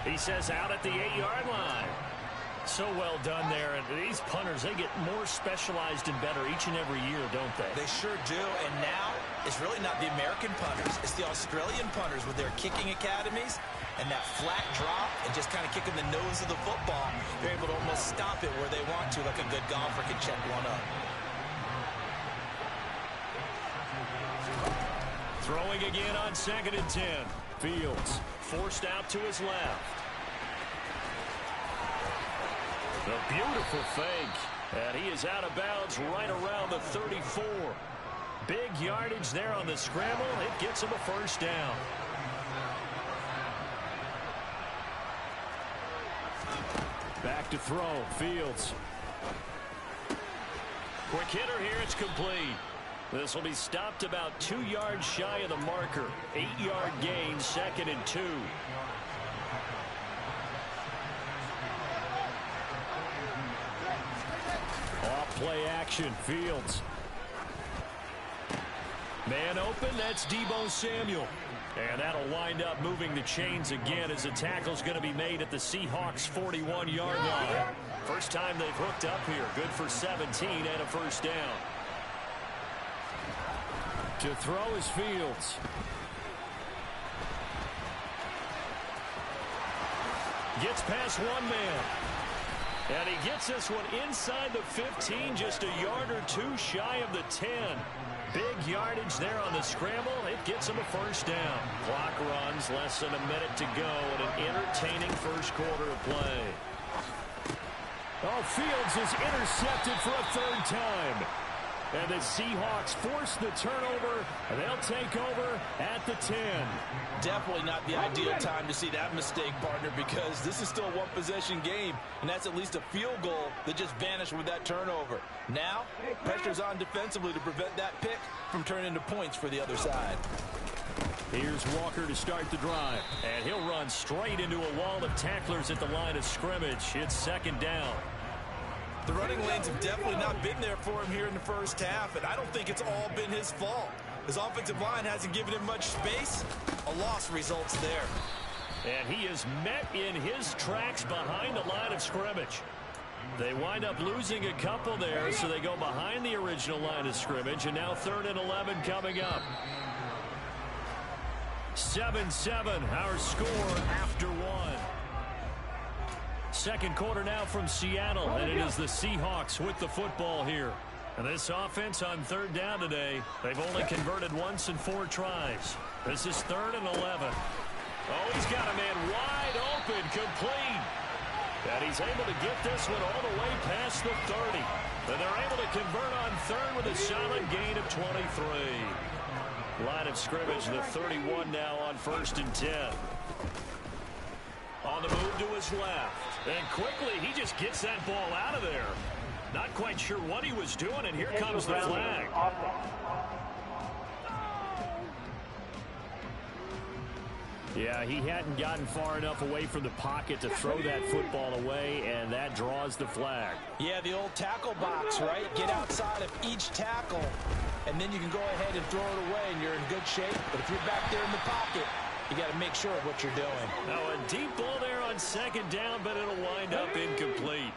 He says out at the 8-yard line. So well done there. And these punters, they get more specialized and better each and every year, don't they? They sure do. And now it's really not the American punters. It's the Australian punters with their kicking academies and that flat drop and just kind of kicking the nose of the football. They're able to almost stop it where they want to, like a good golfer can check one up. Throwing again on 2nd and 10. Fields forced out to his left. A beautiful fake. And he is out of bounds right around the 34. Big yardage there on the scramble. It gets him a 1st down. Back to throw. Fields. Quick hitter here. It's complete. This will be stopped about 2 yards shy of the marker. 8-yard gain, 2nd and 2. Off play action, Fields. Man open, that's Deebo Samuel. And that'll wind up moving the chains again as the tackle's going to be made at the Seahawks' 41-yard line. First time they've hooked up here. Good for 17 and a 1st down. To throw is Fields. Gets past one man. And he gets this one inside the 15, just a yard or two shy of the 10. Big yardage there on the scramble. It gets him a first down. Clock runs, less than a minute to go in an entertaining first quarter of play. Oh, Fields is intercepted for a third time. And the Seahawks force the turnover, and they'll take over at the 10. Definitely not the ideal time to see that mistake, partner, because this is still a one-possession game, and that's at least a field goal that just vanished with that turnover. Now, pressure's on defensively to prevent that pick from turning into points for the other side. Here's Walker to start the drive, and he'll run straight into a wall of tacklers at the line of scrimmage. It's second down. The running lanes have definitely not been there for him here in the first half, and I don't think it's all been his fault. His offensive line hasn't given him much space. A loss results there. And he is met in his tracks behind the line of scrimmage. They wind up losing a couple there, so they go behind the original line of scrimmage, and now 3rd and 11 coming up. 7-7, our score after one. Second quarter now from Seattle, and it is the Seahawks with the football here. And this offense on 3rd down today, they've only converted once in 4 tries. This is 3rd and 11. Oh, he's got a man wide open, complete. And he's able to get this one all the way past the 30. And they're able to convert on 3rd with a solid gain of 23. Line of scrimmage, the 31 now on 1st and 10. On the move to his left. And quickly, he just gets that ball out of there. Not quite sure what he was doing, and here comes the flag. Yeah, he hadn't gotten far enough away from the pocket to throw that football away, and that draws the flag. Yeah, the old tackle box, right? Get outside of each tackle, and then you can go ahead and throw it away, and you're in good shape. But if you're back there in the pocket, you got to make sure of what you're doing. Now a deep ball there on 2nd down, but it'll wind up incomplete.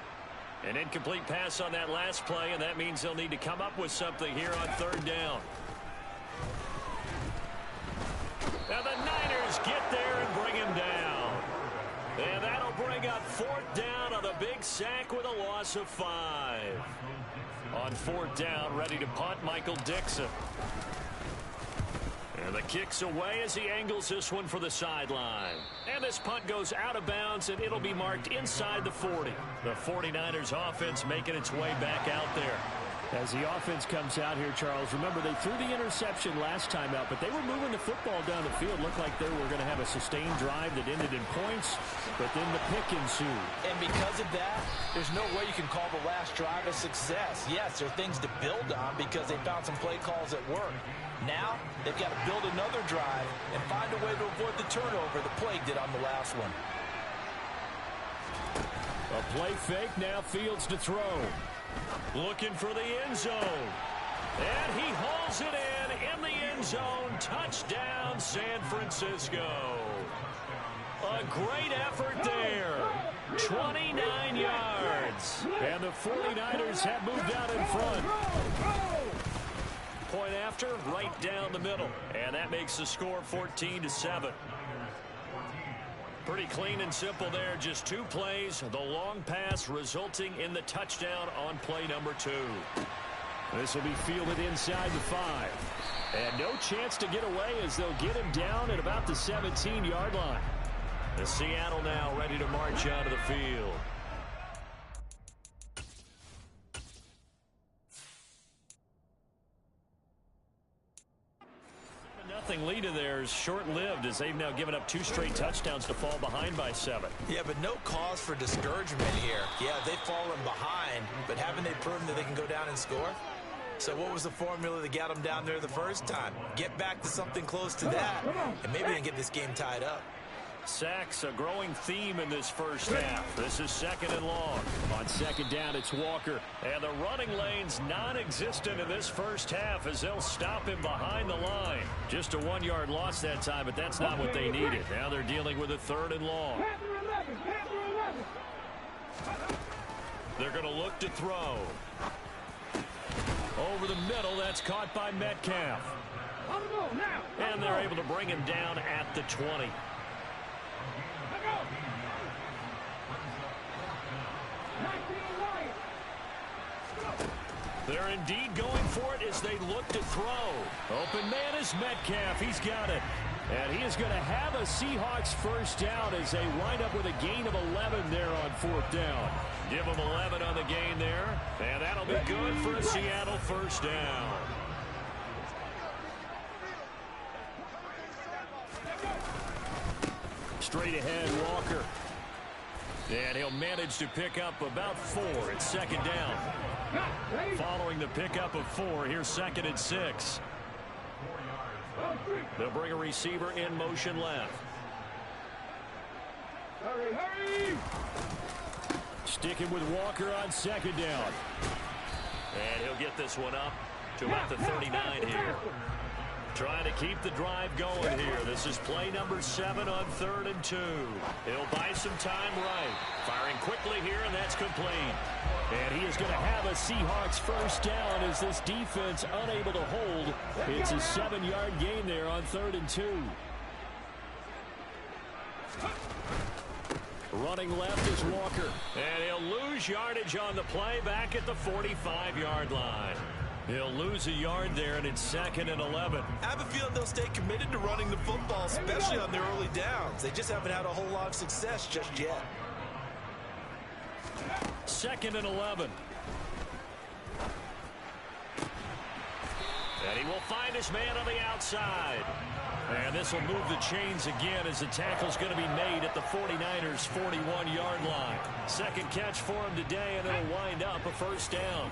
An incomplete pass on that last play, and that means they'll need to come up with something here on 3rd down. Now the Niners get there and bring him down. And that'll bring up 4th down on the big sack with a loss of 5. On 4th down, ready to punt, Michael Dixon. And the kick's away as he angles this one for the sideline. And this punt goes out of bounds, and it'll be marked inside the 40. The 49ers offense making its way back out there. As the offense comes out here, Charles, remember they threw the interception last time out, but they were moving the football down the field. Looked like they were going to have a sustained drive that ended in points, but then the pick ensued. And because of that, there's no way you can call the last drive a success. Yes, there are things to build on because they found some play calls that work. Now, they've got to build another drive and find a way to avoid the turnover the Plague did on the last one. A play fake, now Fields to throw. Looking for the end zone. And he hauls it in the end zone. Touchdown, San Francisco. A great effort there. 29 yards. And the 49ers have moved out in front. Point after, right down the middle. And that makes the score 14-7. Pretty clean and simple there. Just 2 plays. The long pass resulting in the touchdown on play number 2. This will be fielded inside the 5. And no chance to get away as they'll get him down at about the 17-yard line. The Seattle now ready to march out of the field. Nothing lead of theirs short-lived as they've now given up 2 straight touchdowns to fall behind by 7. Yeah, but no cause for discouragement here. Yeah, they've fallen behind, but haven't they proven that they can go down and score? So what was the formula that got them down there the first time? Get back to something close to that, and maybe they can get this game tied up. Sacks, a growing theme in this first half. This is 2nd and long. On 2nd down, it's Walker. And the running lane's non-existent in this first half as they'll stop him behind the line. Just a 1-yard loss that time, but that's not what they needed. Now they're dealing with a 3rd and long. They're going to look to throw. Over the middle, that's caught by Metcalf. And they're able to bring him down at the 20. They're indeed going for it as they look to throw. Open man is Metcalf. He's got it. And he is going to have a Seahawks first down as they wind up with a gain of 11 there on 4th down. Give them 11 on the gain there. And that'll be good for a Seattle first down. Straight ahead, Walker. And he'll manage to pick up about 4. It's 2nd down. Following the pickup of 4, here's 2nd and 6. They'll bring a receiver in motion left. Hurry! Sticking with Walker on 2nd down. And he'll get this one up to about the 39 here. Trying to keep the drive going here. This is play number 7 on 3rd and 2. He'll buy some time right. Firing quickly here, and that's complete. And he is going to have a Seahawks first down as this defense unable to hold. It's a 7-yard gain there on 3rd and 2. Running left is Walker. And he'll lose yardage on the play back at the 45-yard line. He'll lose a yard there, and it's 2nd and 11. I have a feeling they'll stay committed to running the football, especially on their early downs. They just haven't had a whole lot of success just yet. 2nd and 11. And he will find his man on the outside. And this will move the chains again as the tackle's going to be made at the 49ers' 41-yard line. Second catch for him today, and it'll wind up a first down.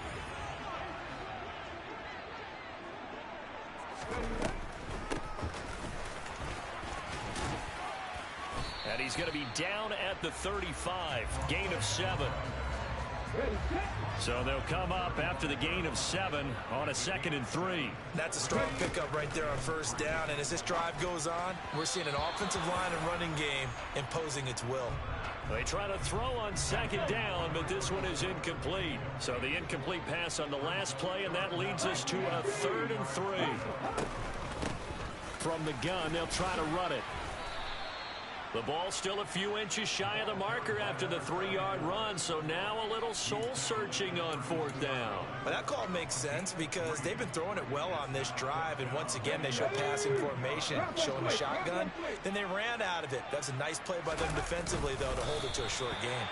And he's going to be down at the 35. Gain of 7. So they'll come up after the gain of 7 on a 2nd and 3. That's a strong pickup right there on first down. And as this drive goes on, we're seeing an offensive line and running game imposing its will. They try to throw on 2nd down, but this one is incomplete. So the incomplete pass on the last play, and that leads us to a 3rd and 3. From the gun, they'll try to run it. The ball still a few inches shy of the marker after the 3-yard run, so now a little soul-searching on 4th down. Well, that call makes sense because they've been throwing it well on this drive, and once again they show passing formation, showing the shotgun. Then they ran out of it. That's a nice play by them defensively, though, to hold it to a short game.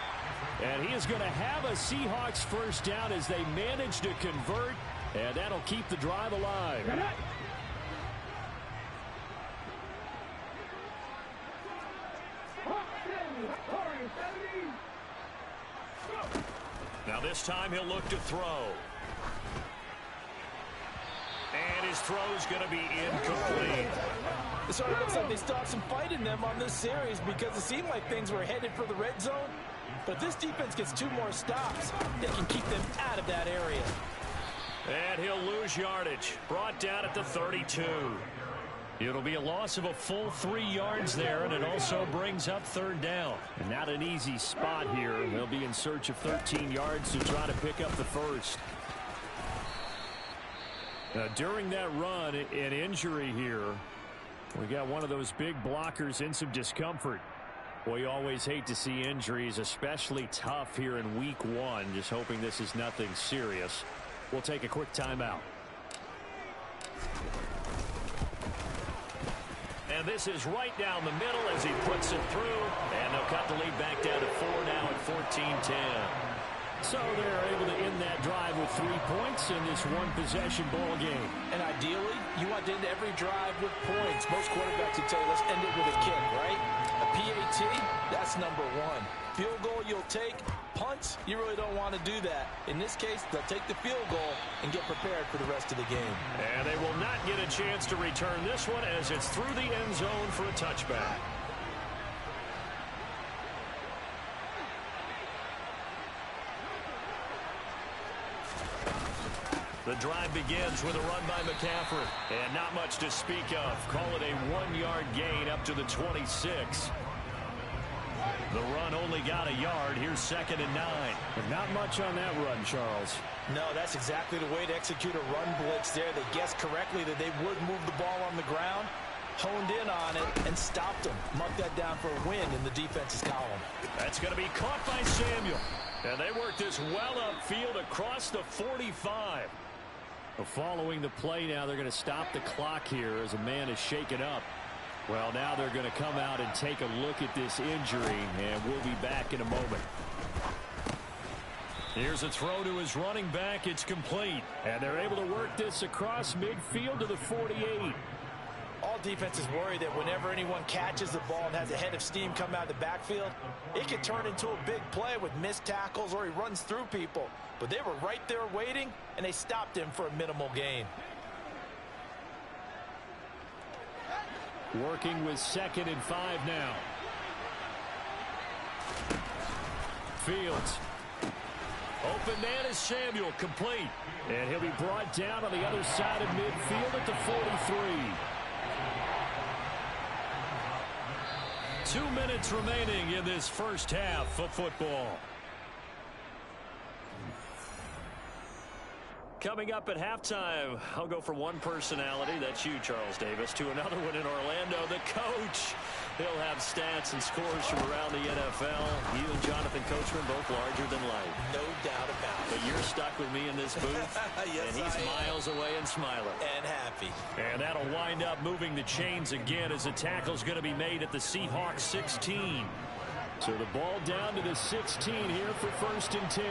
And he is going to have a Seahawks first down as they manage to convert, and that'll keep the drive alive. Now this time he'll look to throw. And his throw's going to be incomplete. It sort of looks like they still have some fight in them on this series because it seemed like things were headed for the red zone. But this defense gets 2 more stops. They can keep them out of that area. And he'll lose yardage. Brought down at the 32. It'll be a loss of a full 3 yards there, and it also brings up 3rd down. And not an easy spot here. They'll be in search of 13 yards to try to pick up the first. Now, during that run, an injury here. We got one of those big blockers in some discomfort. Boy, you always hate to see injuries, especially tough here in week 1. Just hoping this is nothing serious. We'll take a quick timeout. And this is right down the middle as he puts it through. And they'll cut the lead back down to 4 now at 14-10. So they're able to end that drive with 3 points in this one-possession ball game. And ideally, you want to end every drive with points. Most quarterbacks would tell you, let's end it with a kick, right? A PAT, that's number 1. Field goal you'll take. Punts, you really don't want to do that. In this case, they'll take the field goal and get prepared for the rest of the game. And they will not get a chance to return this one as it's through the end zone for a touchback. The drive begins with a run by McCaffrey. And not much to speak of. Call it a 1-yard gain up to the 26. The run only got a yard. Here's 2nd and 9. And not much on that run, Charles. No, that's exactly the way to execute a run blitz there. They guessed correctly that they would move the ball on the ground, honed in on it, and stopped them. Mark that down for a win in the defense's column. That's going to be caught by Samuel. And they work this well upfield across the 45. Following the play now, they're going to stop the clock here as a man is shaken up. Well, now they're going to come out and take a look at this injury, and we'll be back in a moment. Here's a throw to his running back. It's complete. And they're able to work this across midfield to the 48. All defenses worry that whenever anyone catches the ball and has a head of steam come out of the backfield, it can turn into a big play with missed tackles or he runs through people. But they were right there waiting, and they stopped him for a minimal gain. Working with 2nd and 5 now. Fields. Open man is Samuel, complete. And he'll be brought down on the other side of midfield at the 43. 2 minutes remaining in this first half of football. Coming up at halftime, I'll go from one personality, that's you, Charles Davis, to another one in Orlando, the coach. He'll have stats and scores from around the NFL. You and Jonathan Coachman both larger than life. No doubt about it. But you're stuck with me in this booth. Yes, and he's miles away and smiling. And happy. And that'll wind up moving the chains again as the tackle's going to be made at the Seahawks 16. So the ball down to the 16 here for 1st and 10.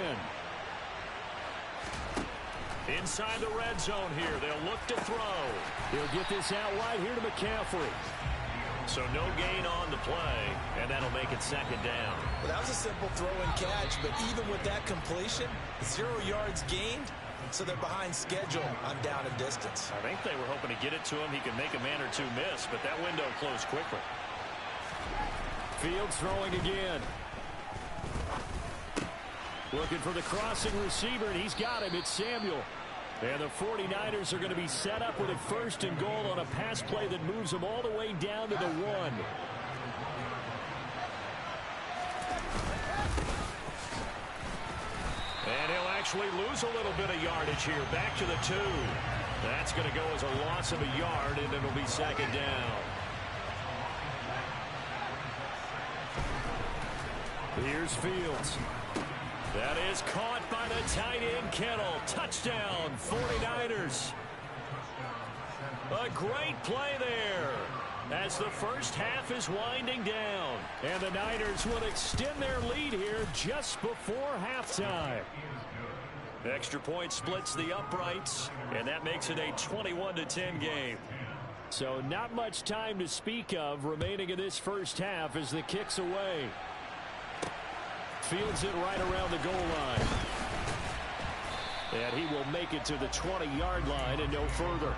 Inside the red zone here. They'll look to throw. He'll get this out wide here to McCaffrey. So no gain on the play, and that'll make it 2nd down. Well, that was a simple throw and catch, but even with that completion, 0 yards gained, so they're behind schedule on down and distance. I think they were hoping to get it to him. He could make a man or two miss, but that window closed quickly. Fields throwing again. Looking for the crossing receiver, and he's got him. It's Samuel. And the 49ers are going to be set up with a 1st and goal on a pass play that moves them all the way down to the 1. And he'll actually lose a little bit of yardage here. Back to the 2. That's going to go as a loss of a yard, and it'll be 2nd down. Here's Fields. That is caught by the tight end, Kittle. Touchdown, 49ers. A great play there as the first half is winding down. And the Niners will extend their lead here just before halftime. Extra point splits the uprights, and that makes it a 21-10 game. So not much time to speak of remaining in this first half as the kick's away. Fields it right around the goal line. And he will make it to the 20-yard line and no further.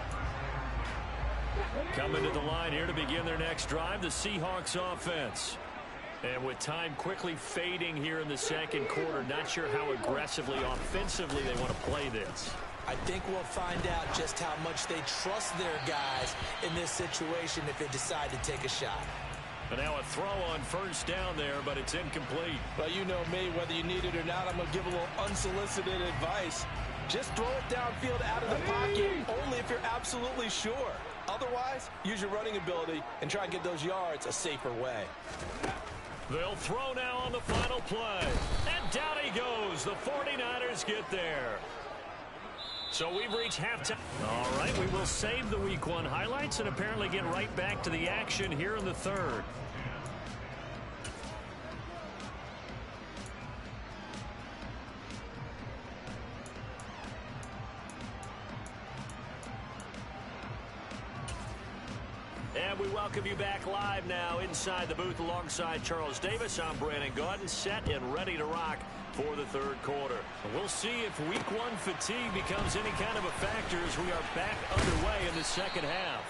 Coming to the line here to begin their next drive, the Seahawks offense. And with time quickly fading here in the 2nd quarter, not sure how aggressively, offensively they want to play this. I think we'll find out just how much they trust their guys in this situation if they decide to take a shot. And now a throw on 1st down there, but it's incomplete. Well, you know me, whether you need it or not, I'm going to give a little unsolicited advice. Just throw it downfield out of the pocket, only if you're absolutely sure. Otherwise, use your running ability and try and get those yards a safer way. They'll throw now on the final play. And down he goes. The 49ers get there. So we've reached halftime. All right, we will save the Week 1 highlights and apparently get right back to the action here in the 3rd. And we welcome you back live now inside the booth alongside Charles Davis. I'm Brandon Gaudin, set and ready to rock for the 3rd quarter. We'll see if Week 1 fatigue becomes any kind of a factor as we are back underway in the 2nd half.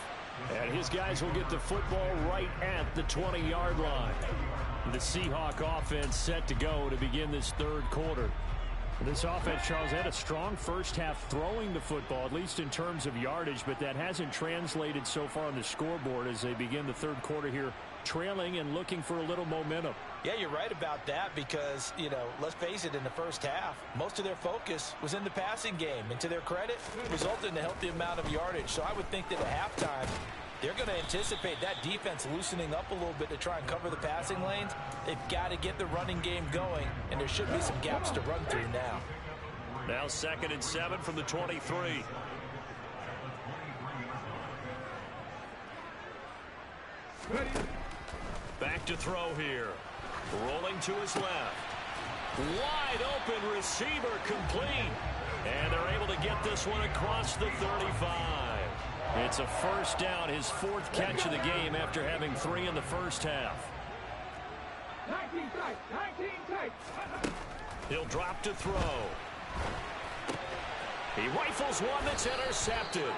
And his guys will get the football right at the 20-yard line. The Seahawk offense set to go to begin this 3rd quarter. This offense, Charles, had a strong first half throwing the football, at least in terms of yardage, but that hasn't translated so far on the scoreboard as they begin the 3rd quarter here, trailing and looking for a little momentum. Yeah, you're right about that because, you know, let's face it, in the first half, most of their focus was in the passing game. And to their credit, it resulted in a healthy amount of yardage. So I would think that at halftime, they're going to anticipate that defense loosening up a little bit to try and cover the passing lanes. They've got to get the running game going, and there should be some gaps to run through now. Now 2nd and 7 from the 23. Back to throw here. Rolling to his left. Wide open receiver complete. And they're able to get this one across the 35. It's a first down, his 4th catch of the game after having 3 in the first half. He'll drop to throw. He rifles one that's intercepted.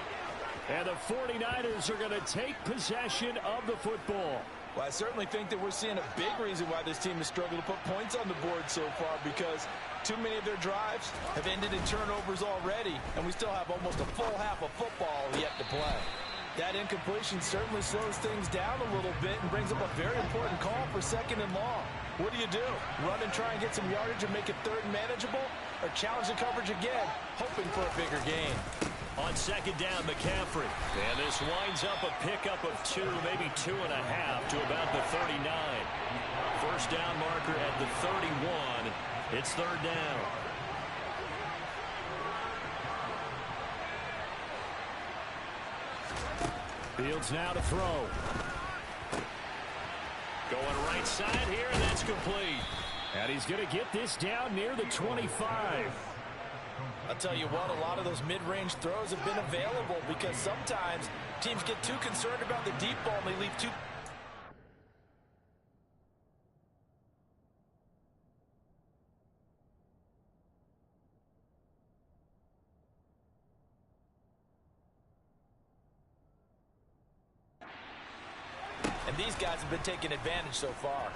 And the 49ers are going to take possession of the football. Well, I certainly think that we're seeing a big reason why this team has struggled to put points on the board so far, because too many of their drives have ended in turnovers already, and we still have almost a full half of football yet to play. That incompletion certainly slows things down a little bit and brings up a very important call for 2nd and long. What do? Run and try and get some yardage and make it 3rd and manageable, or challenge the coverage again, hoping for a bigger gain? On 2nd down, McCaffrey. And this winds up a pickup of 2, maybe 2.5 to about the 39. First down marker at the 31. It's 3rd down. Fields now to throw. Going right side here, and that's complete. And he's going to get this down near the 25. I'll tell you what, a lot of those mid-range throws have been available because sometimes teams get too concerned about the deep ball and they leave too... And these guys have been taking advantage so far.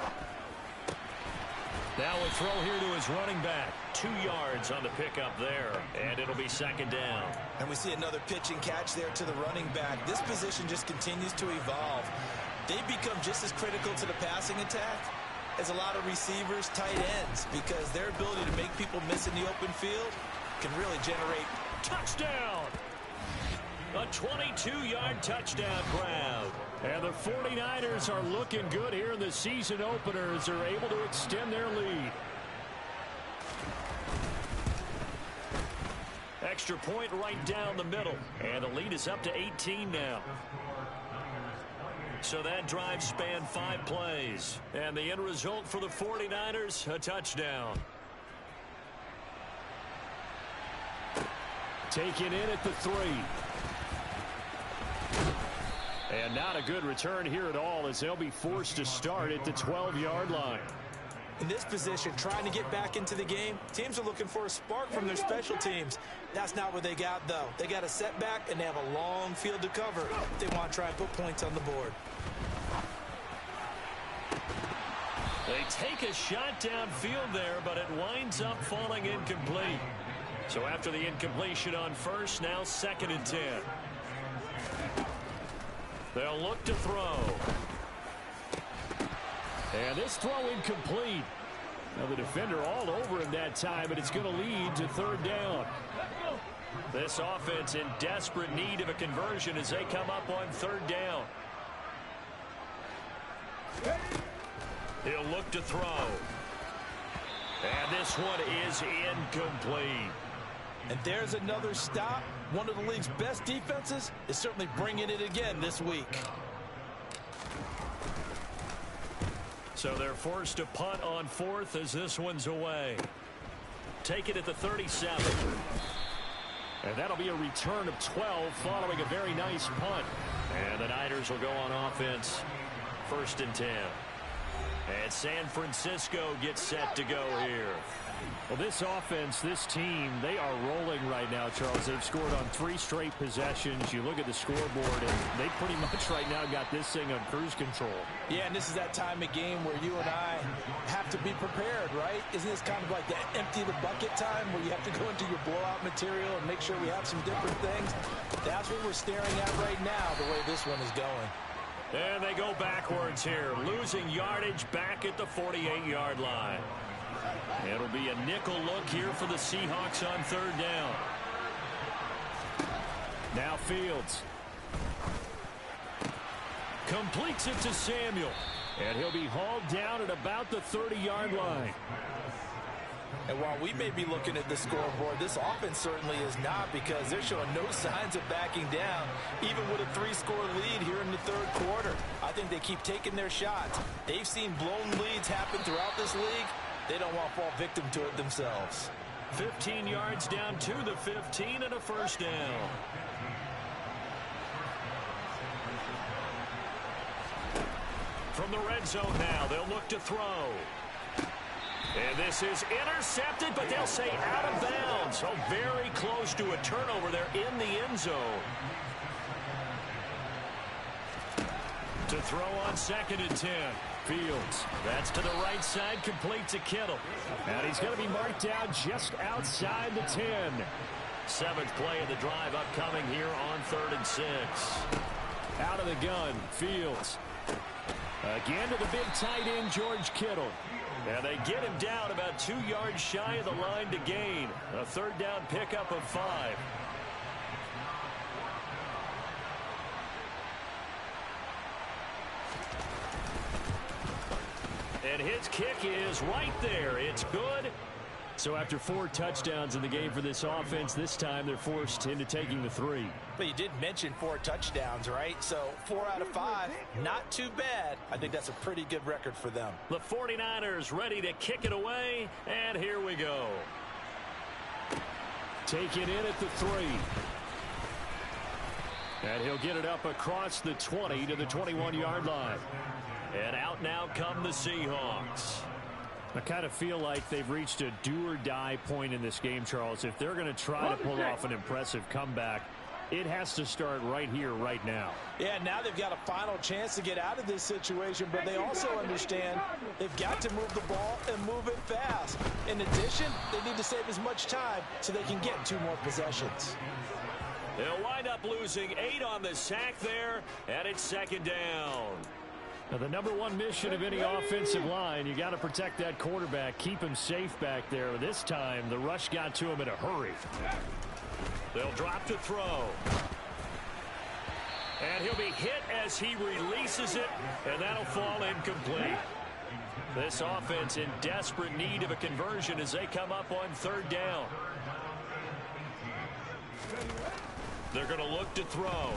Now a throw here to his running back. 2 yards on the pickup there, and it'll be 2nd down. And we see another pitch and catch there to the running back. This position just continues to evolve. They become just as critical to the passing attack as a lot of receivers, tight ends, because their ability to make people miss in the open field can really generate... Touchdown! A 22-yard touchdown grab. And the 49ers are looking good here in the season opener as they're able to extend their lead. Extra point right down the middle. And the lead is up to 18 now. So that drive spanned 5 plays. And the end result for the 49ers, a touchdown. Taken in at the 3. And not a good return here at all as they'll be forced to start at the 12-yard line. In this position, trying to get back into the game, teams are looking for a spark from their special teams. That's not what they got, though. They got a setback, and they have a long field to cover if they want to try and put points on the board. They take a shot downfield there, but it winds up falling incomplete. So after the incompletion on first, now 2nd and 10. They'll look to throw. And this throw incomplete. Now the defender all over him that time, but it's going to lead to 3rd down. This offense in desperate need of a conversion as they come up on 3rd down. He'll look to throw. And this one is incomplete. And there's another stop. One of the league's best defenses is certainly bringing it again this week. So they're forced to punt on 4th as this one's away. Take it at the 37. And that'll be a return of 12 following a very nice punt. And the Niners will go on offense. 1st and 10. And San Francisco gets set to go here. Well, this offense, this team, they are rolling right now, Charles. They've scored on 3 straight possessions. You look at the scoreboard, and they pretty much right now got this thing on cruise control. Yeah, and this is that time of game where you and I have to be prepared, right? Isn't this kind of like the empty the bucket time where you have to go into your blowout material and make sure we have some different things? That's what we're staring at right now, the way this one is going. And they go backwards here, losing yardage back at the 48-yard line. It'll be a nickel look here for the Seahawks on 3rd down. Now Fields. Completes it to Samuel. And he'll be hauled down at about the 30-yard line. And while we may be looking at the scoreboard, this offense certainly is not, because they're showing no signs of backing down, even with a 3-score lead here in the third quarter. I think they keep taking their shots. They've seen blown leads happen throughout this league. They don't want to fall victim to it themselves. 15 yards down to the 15 and a first down. From the red zone now, they'll look to throw. And this is intercepted, but they'll say out of bounds. So very close to a turnover there in the end zone. To throw on 2nd and 10. Fields. That's to the right side, complete to Kittle. And he's going to be marked down just outside the 10. 7th play of the drive upcoming here on 3rd and 6. Out of the gun, Fields. Again to the big tight end, George Kittle. And they get him down about 2 yards shy of the line to gain. A 3rd down pickup of 5. And his kick is right there. It's good. So after 4 touchdowns in the game for this offense, this time they're forced into taking the 3. But you did mention 4 touchdowns, right? So 4 out of 5, not too bad. I think that's a pretty good record for them. The 49ers ready to kick it away, and here we go. Taken in at the 3. And he'll get it up across the 20 to the 21-yard line. And out now come the Seahawks. I kind of feel like they've reached a do-or-die point in this game, Charles. If they're going to try to pull off an impressive comeback, it has to start right here, right now. Yeah, now they've got a final chance to get out of this situation, but they also understand they've got to move the ball and move it fast. In addition, they need to save as much time so they can get 2 more possessions. They'll wind up losing 8 on the sack there, and it's 2nd down. Now, the number 1 mission of any offensive line, you got to protect that quarterback, keep him safe back there. This time, the rush got to him in a hurry. They'll drop to throw. And he'll be hit as he releases it, and that'll fall incomplete. This offense in desperate need of a conversion as they come up on 3rd down. They're going to look to throw.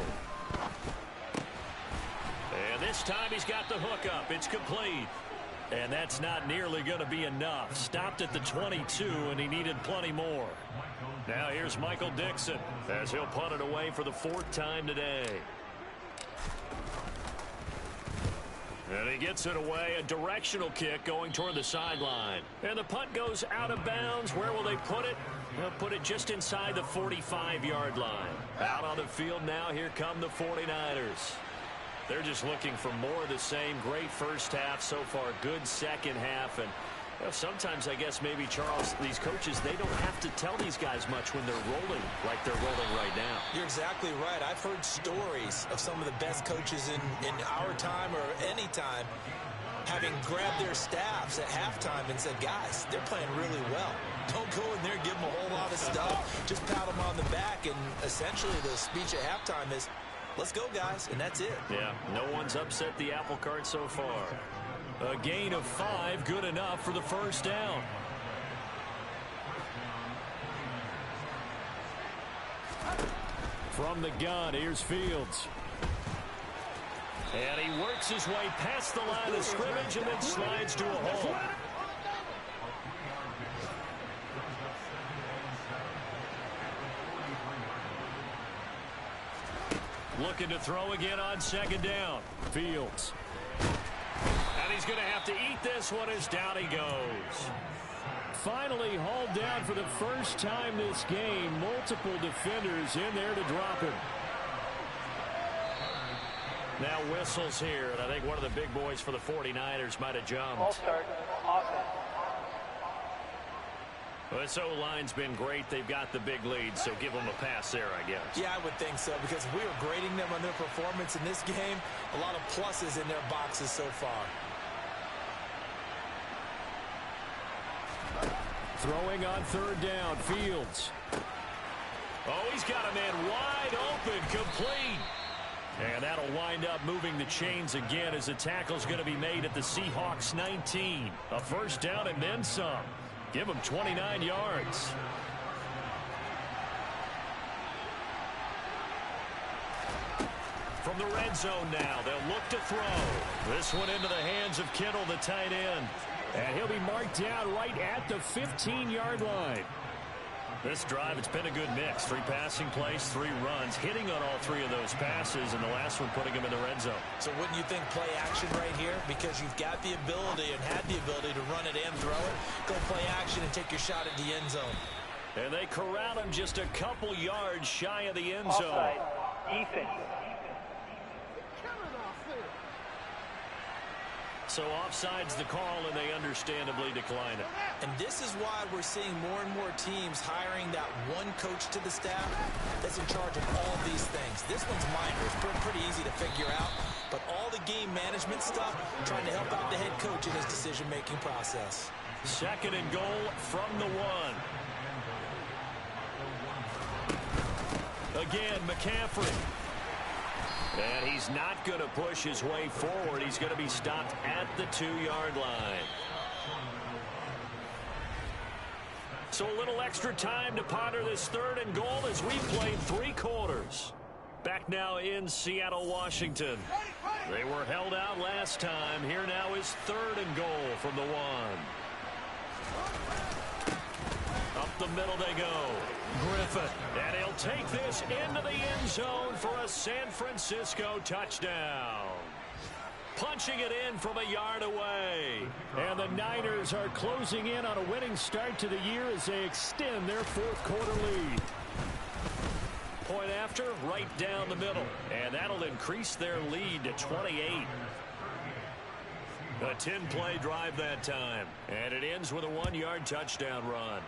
And this time he's got the hook up. It's complete. And that's not nearly going to be enough. Stopped at the 22, and he needed plenty more. Now here's Michael Dixon as he'll punt it away for the 4th time today. And he gets it away, a directional kick going toward the sideline. And the punt goes out of bounds. Where will they put it? They'll put it just inside the 45-yard line. Out on the field now, here come the 49ers. They're just looking for more of the same. Great first half so far, good second half. And you know, sometimes I guess maybe, Charles, these coaches, they don't have to tell these guys much when they're rolling like they're rolling right now. You're exactly right. I've heard stories of some of the best coaches in our time or any time having grabbed their staffs at halftime and said, guys, they're playing really well. Don't go in there and give them a whole lot of stuff. Just pat them on the back. And essentially the speech at halftime is, let's go, guys, and that's it. Yeah, no one's upset the apple cart so far. A gain of 5, good enough for the first down. From the gun, here's Fields. And he works his way past the line of scrimmage and then slides to a hole. Looking to throw again on 2nd down. Fields. And he's going to have to eat this one as down he goes. Finally hauled down for the first time this game. Multiple defenders in there to drop him. Now whistles here, and I think one of the big boys for the 49ers might have jumped. All start. Offense. Well, this O-line's been great. They've got the big lead, so give them a pass there, I guess. Yeah, I would think so, because we were grading them on their performance in this game. A lot of pluses in their boxes so far. Throwing on 3rd down, Fields. Oh, he's got a man wide open, complete. And that'll wind up moving the chains again as the tackle's going to be made at the Seahawks 19. A first down and then some. Give them 29 yards. From the red zone now, they'll look to throw. This one into the hands of Kittle, the tight end. And he'll be marked down right at the 15-yard line. This drive, it's been a good mix. 3 passing plays, 3 runs, hitting on all 3 of those passes, and the last one putting him in the red zone. So wouldn't you think play action right here? Because you've got the ability and had the ability to run it and throw it. Go play action and take your shot at the end zone. And they corral him just a couple yards shy of the end zone. Offside. Defense. So offside's the call, and they understandably decline it. And this is why we're seeing more and more teams hiring that one coach to the staff that's in charge of all these things. This one's minor. It's pretty easy to figure out. But all the game management stuff, trying to help out the head coach in his decision-making process. 2nd and goal from the 1. Again, McCaffrey. And he's not going to push his way forward. He's going to be stopped at the 2-yard line. So a little extra time to ponder this 3rd and goal as we played 3 quarters. Back now in Seattle, Washington. They were held out last time. Here now is 3rd and goal from the 1. Up the middle they go. Griffin. And he'll take this into the end zone for a San Francisco touchdown. Punching it in from a yard away. And the Niners are closing in on a winning start to the year as they extend their 4th quarter lead. Point after, right down the middle. And that'll increase their lead to 28. A 10-play drive that time. And it ends with a 1-yard touchdown run.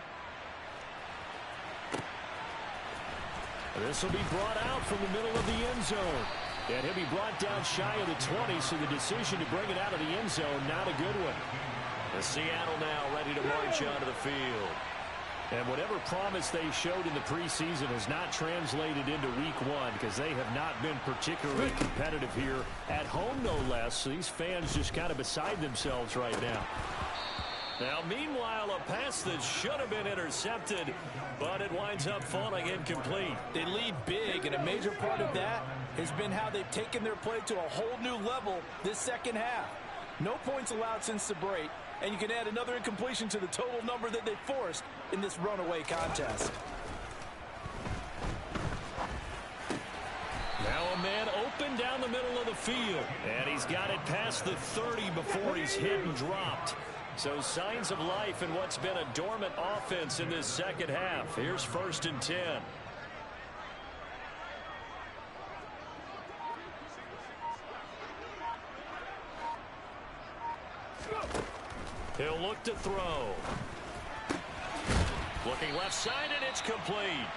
This will be brought out from the middle of the end zone. And he'll be brought down shy of the 20, so the decision to bring it out of the end zone, not a good one. The Seattle now ready to march onto the field. And whatever promise they showed in the preseason has not translated into week 1 because they have not been particularly competitive here at home, no less. So these fans just kind of beside themselves right now. Now, meanwhile, a pass that should have been intercepted, but it winds up falling incomplete. They lead big, and a major part of that has been how they've taken their play to a whole new level this second half. No points allowed since the break, and you can add another incompletion to the total number that they forced in this runaway contest. Now a man open down the middle of the field, and he's got it past the 30 before he's hit and dropped. So signs of life in what's been a dormant offense in this second half. Here's 1st and 10. He'll look to throw. Looking left side, and it's complete.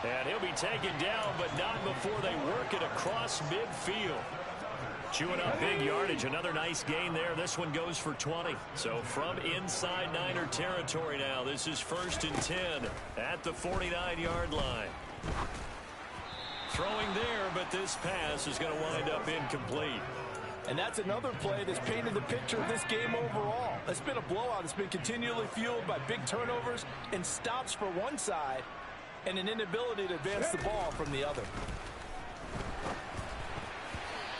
And he'll be taken down, but not before they work it across midfield. Chewing up big yardage. Another nice gain there. This one goes for 20. So from inside Niner territory now, this is 1st and 10 at the 49-yard line. Throwing there, but this pass is going to wind up incomplete. And that's another play that's painted the picture of this game overall. It's been a blowout. It's been continually fueled by big turnovers and stops for one side and an inability to advance the ball from the other.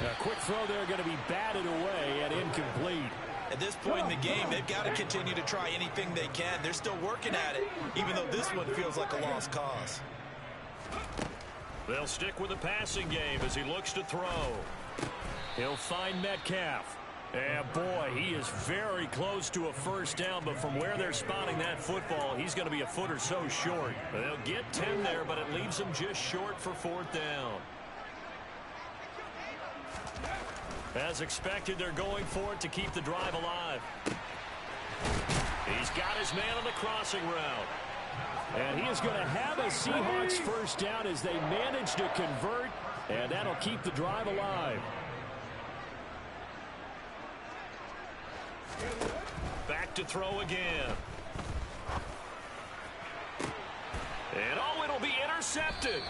A quick throw there going to be batted away and incomplete. At this point in the game, they've got to continue to try anything they can. They're still working at it, even though this one feels like a lost cause. They'll stick with the passing game as he looks to throw. He'll find Metcalf. And boy, he is very close to a first down, but from where they're spotting that football, he's going to be a foot or so short. They'll get 10 there, but it leaves them just short for 4th down. As expected, they're going for it to keep the drive alive. He's got his man on the crossing route. And he is going to have a Seahawks first down as they manage to convert, and that'll keep the drive alive. Back to throw again. And oh, it'll be intercepted.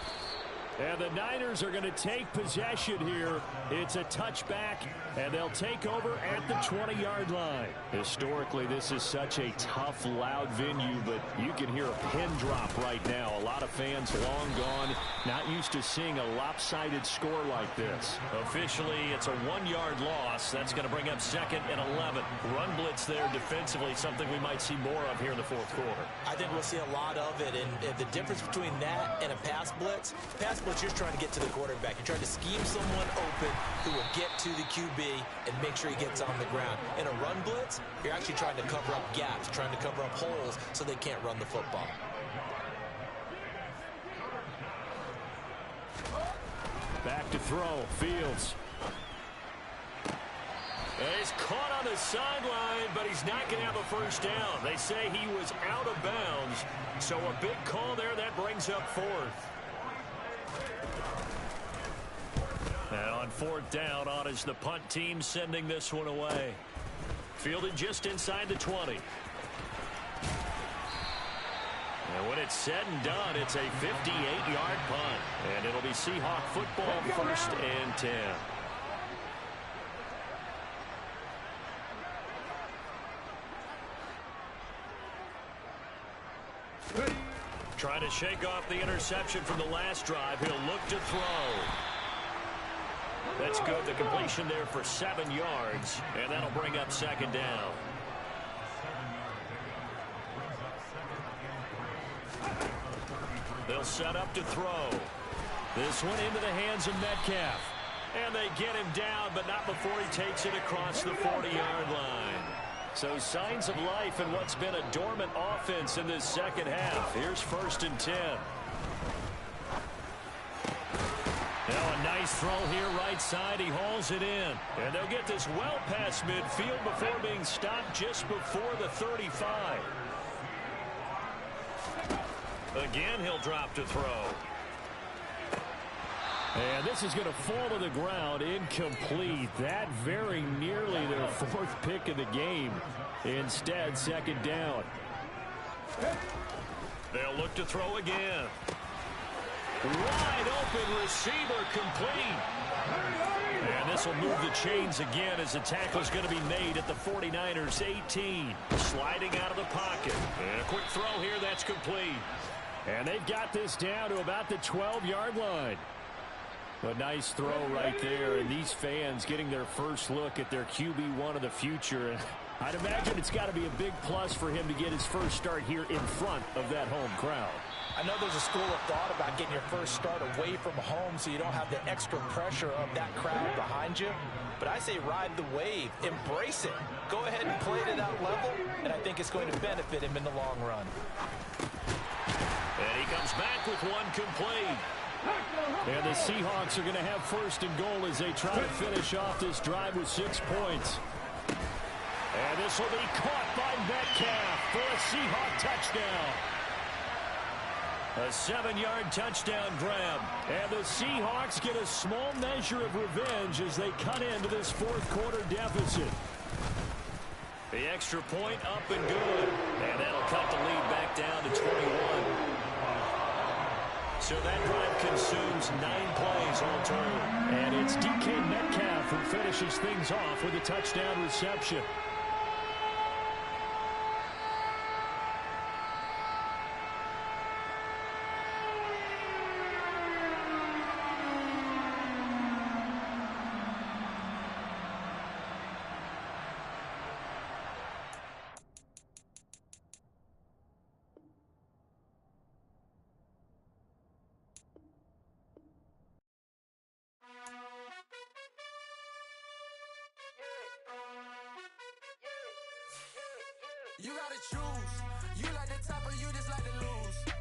And the Niners are going to take possession here. It's a touchback, and they'll take over at the 20-yard line. Historically, this is such a tough, loud venue, but you can hear a pin drop right now. A lot of fans long gone, not used to seeing a lopsided score like this. Officially, it's a 1-yard loss. That's going to bring up 2nd and 11. Run blitz there defensively, something we might see more of here in the fourth quarter. I think we'll see a lot of it, and the difference between that and a pass blitz, you're trying to get to the quarterback. You're trying to scheme someone open who will get to the QB and make sure he gets on the ground. In a run blitz, you're actually trying to cover up gaps, trying to cover up holes so they can't run the football. Back to throw, Fields. He's caught on the sideline, but he's not going to have a first down. They say he was out of bounds, so a big call there that brings up 4th. And on 4th down, on is the punt team sending this one away. Fielded just inside the 20. And when it's said and done, it's a 58-yard punt. And it'll be Seahawk football, 1st and 10. Trying to shake off the interception from the last drive. He'll look to throw. That's good. The completion there for 7 yards, and that'll bring up 2nd down. They'll set up to throw. This one into the hands of Metcalf. And they get him down, but not before he takes it across the 40-yard line. So signs of life in what's been a dormant offense in this second half. Here's 1st and 10. Now a nice throw here right side. He hauls it in. And they'll get this well past midfield before being stopped just before the 35. Again, he'll drop to throw. And this is going to fall to the ground, incomplete. That very nearly their 4th pick of the game. Instead, 2nd down. They'll look to throw again. Wide open receiver, complete. And this will move the chains again as the tackle's going to be made at the 49ers 18. Sliding out of the pocket. And a quick throw here, that's complete. And they've got this down to about the 12-yard line. A nice throw right there, and these fans getting their first look at their QB1 of the future. And I'd imagine it's got to be a big plus for him to get his first start here in front of that home crowd. I know there's a school of thought about getting your first start away from home so you don't have the extra pressure of that crowd behind you. But I say ride the wave. Embrace it. Go ahead and play to that level, and I think it's going to benefit him in the long run. And he comes back with one complete. And the Seahawks are going to have 1st and goal as they try to finish off this drive with 6 points. And this will be caught by Metcalf for a Seahawk touchdown. A 7-yard touchdown grab. And the Seahawks get a small measure of revenge as they cut into this 4th quarter deficit. The extra point up and good. And that'll cut the lead back down to 21. So that drive consumes 9 plays all total. And it's DK Metcalf who finishes things off with a touchdown reception. You gotta choose. You like the top or you just like to lose.